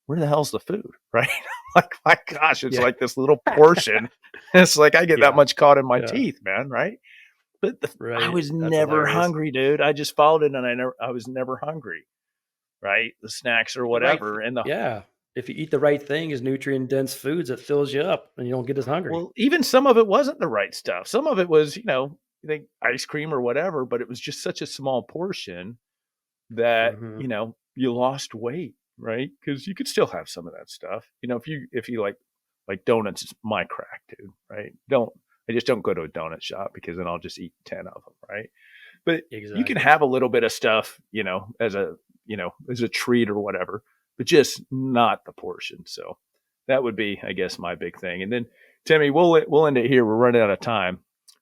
where the hell's the food? Right? Like, my gosh, it's like this little portion. It's like I get that much caught in my teeth, man. Right? But I was never hungry, dude. I just followed it and I was never hungry. right? The snacks or The right, whatever. And yeah. If you eat the right thing, is nutrient dense foods, it fills you up and you don't get as hungry. well, even some of it wasn't the right stuff. Some of it was, I think ice cream or whatever, but it was just such a small portion that, Hmm. you lost weight, right? Because you could still have some of that stuff. If you like donuts is my crack, dude, right? I just don't go to a donut shop because then I'll just eat 10 of them, right? But you can Exactly. have a little bit of stuff, as a treat or whatever, but just not the portion. So that would be, I guess, my big thing. And then Timmy, we'll end it here. We're running out of time.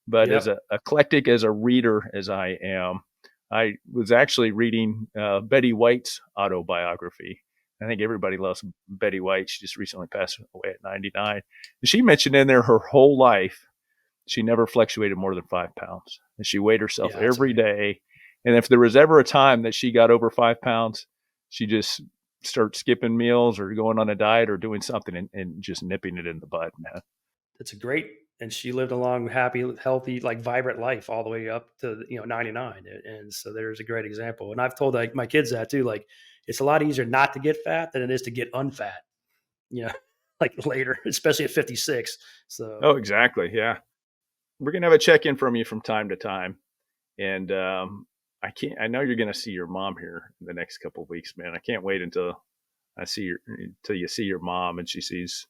But as Yep. eclectic as a reader as I am, I was actually reading Betty White's autobiography. I think everybody loves Betty White. She just recently passed away at 99. And she mentioned in there her whole life, she never fluctuated more than 5 pounds. And she weighed herself Yeah, that's every amazing. day. And if there was ever a time that she got over 5 pounds, she just started skipping meals or going on a diet or doing something and just nipping it in the bud, man. It's a great, and she lived a long, happy, healthy, like vibrant life all the way up to 99. And so there's a great example. And I've told like my kids that too. Like it's a lot easier not to get fat than it is to get unfat. You know, like later, especially at 56. So Oh, exactly. Yeah. We're going to have a check in from you from time to time. And I know you're going to see your mom here in the next couple of weeks, man. I can't wait until you see your mom and she sees,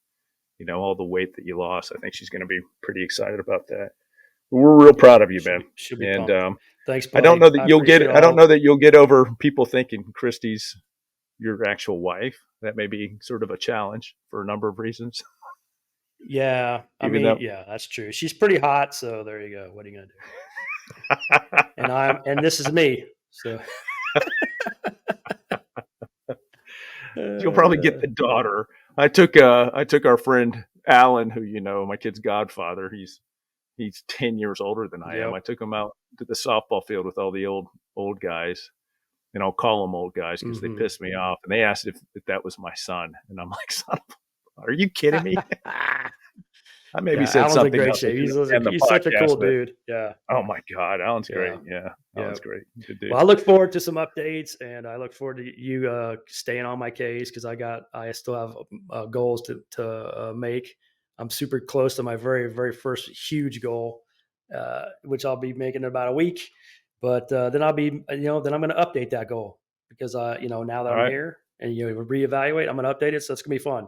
all the weight that you lost. I think she's going to be pretty excited about that. We're real yeah, proud of you, man. she'll be And pumped. Thanks, I don't buddy. know that I appreciate I don't know all. that you'll get over people thinking Christy's your actual wife. That may be sort of a challenge for a number of reasons. Yeah, I Even mean, though, yeah, that's true. She's pretty hot, so there you go. What are you gonna do? And this is me. So you'll probably get uh, the daughter. I took our friend Alan, who my kid's godfather. He's 10 years older than I am. yep. I took him out to the softball field with all the old guys, and I'll call them old guys because they Hmm. pissed me off. And they asked if that was my son, and I'm like, son, are you kidding me? I maybe Yeah, said Alan's in something great else I shape. shouldn't end the He's such a podcast, cool but dude. Yeah, oh my god, Alan's yeah, great. Yeah, yeah. Alan's great. Good dude. Well, I look forward to some updates, and I look forward to you staying on my case because I still have goals to make. I'm super close to my very very first huge goal, which I'll be making in about a week. But then I'll be then I'm going to update that goal because now that All I'm right. here and reevaluate, I'm going to update it, so it's going to be fun.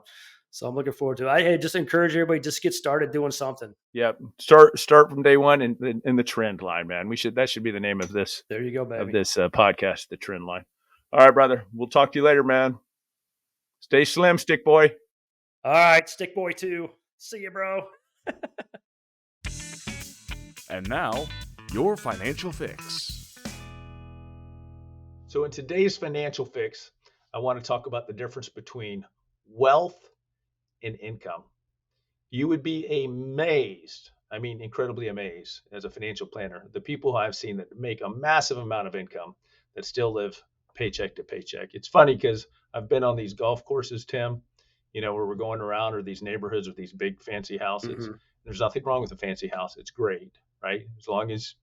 So I'm looking forward to it. I just encourage everybody just get started doing something. Yeah, start from day one in the trend line, man. That should be the name of this There you go, baby. podcast, the trend line. All right, brother. We'll talk to you later, man. Stay slim, stick boy. All right, stick boy 2. See you, bro. And now, your financial fix. So, in today's financial fix, I want to talk about the difference between wealth and income. You would be amazed, I mean, incredibly amazed as a financial planner, the people I've seen that make a massive amount of income that still live paycheck to paycheck. It's funny because I've been on these golf courses, Tim, where we're going around, or these neighborhoods with these big fancy houses. Hmm. There's nothing wrong with a fancy house. It's great, right? As long as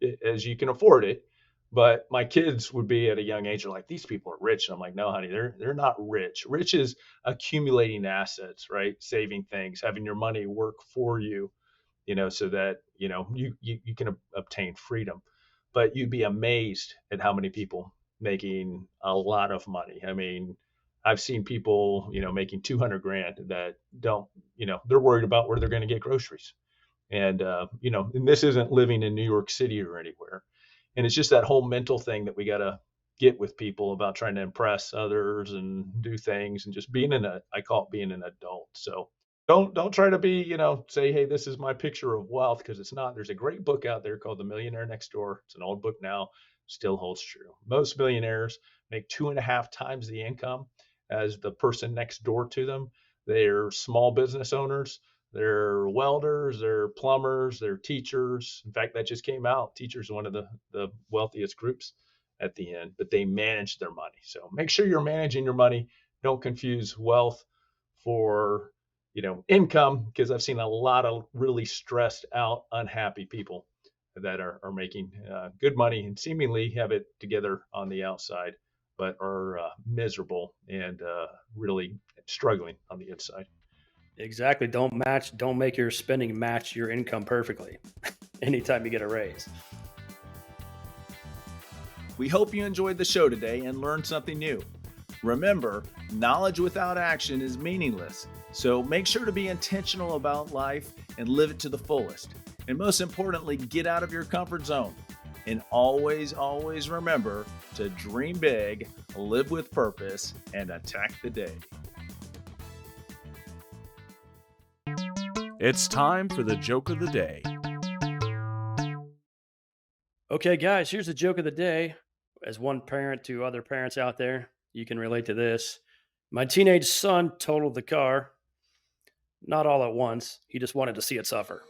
you can afford it. But my kids would be at a young age, they're like, these people are rich. And I'm like, no, honey, they're not rich. Rich is accumulating assets, right? Saving things, having your money work for you, so that you can obtain freedom. But you'd be amazed at how many people making a lot of money. I mean, I've seen people, making 200 grand that don't, they're worried about where they're going to get groceries. And and this isn't living in New York City or anywhere. And it's just that whole mental thing that we got to get with people about trying to impress others and do things, and just I call it being an adult. So don't try to be, say, hey, this is my picture of wealth, because it's not. There's a great book out there called The Millionaire Next Door. It's an old book now, still holds true. Most millionaires make 2.5 times the income as the person next door to them. They're small business owners. They're welders, they're plumbers, they're teachers. In fact, that just came out. Teachers are one of the wealthiest groups at the end, but they manage their money. So make sure you're managing your money. Don't confuse wealth for income, because I've seen a lot of really stressed out, unhappy people that are making good money and seemingly have it together on the outside, but are miserable and really struggling on the inside. Exactly. Don't make your spending match your income perfectly anytime you get a raise. We hope you enjoyed the show today and learned something new. Remember, knowledge without action is meaningless, so make sure to be intentional about life and live it to the fullest. And most importantly, get out of your comfort zone. And always, always remember to dream big, live with purpose, and attack the day. It's time for the joke of the day. Okay, guys, here's the joke of the day. As one parent to other parents out there, you can relate to this. My teenage son totaled the car. Not all at once. He just wanted to see it suffer.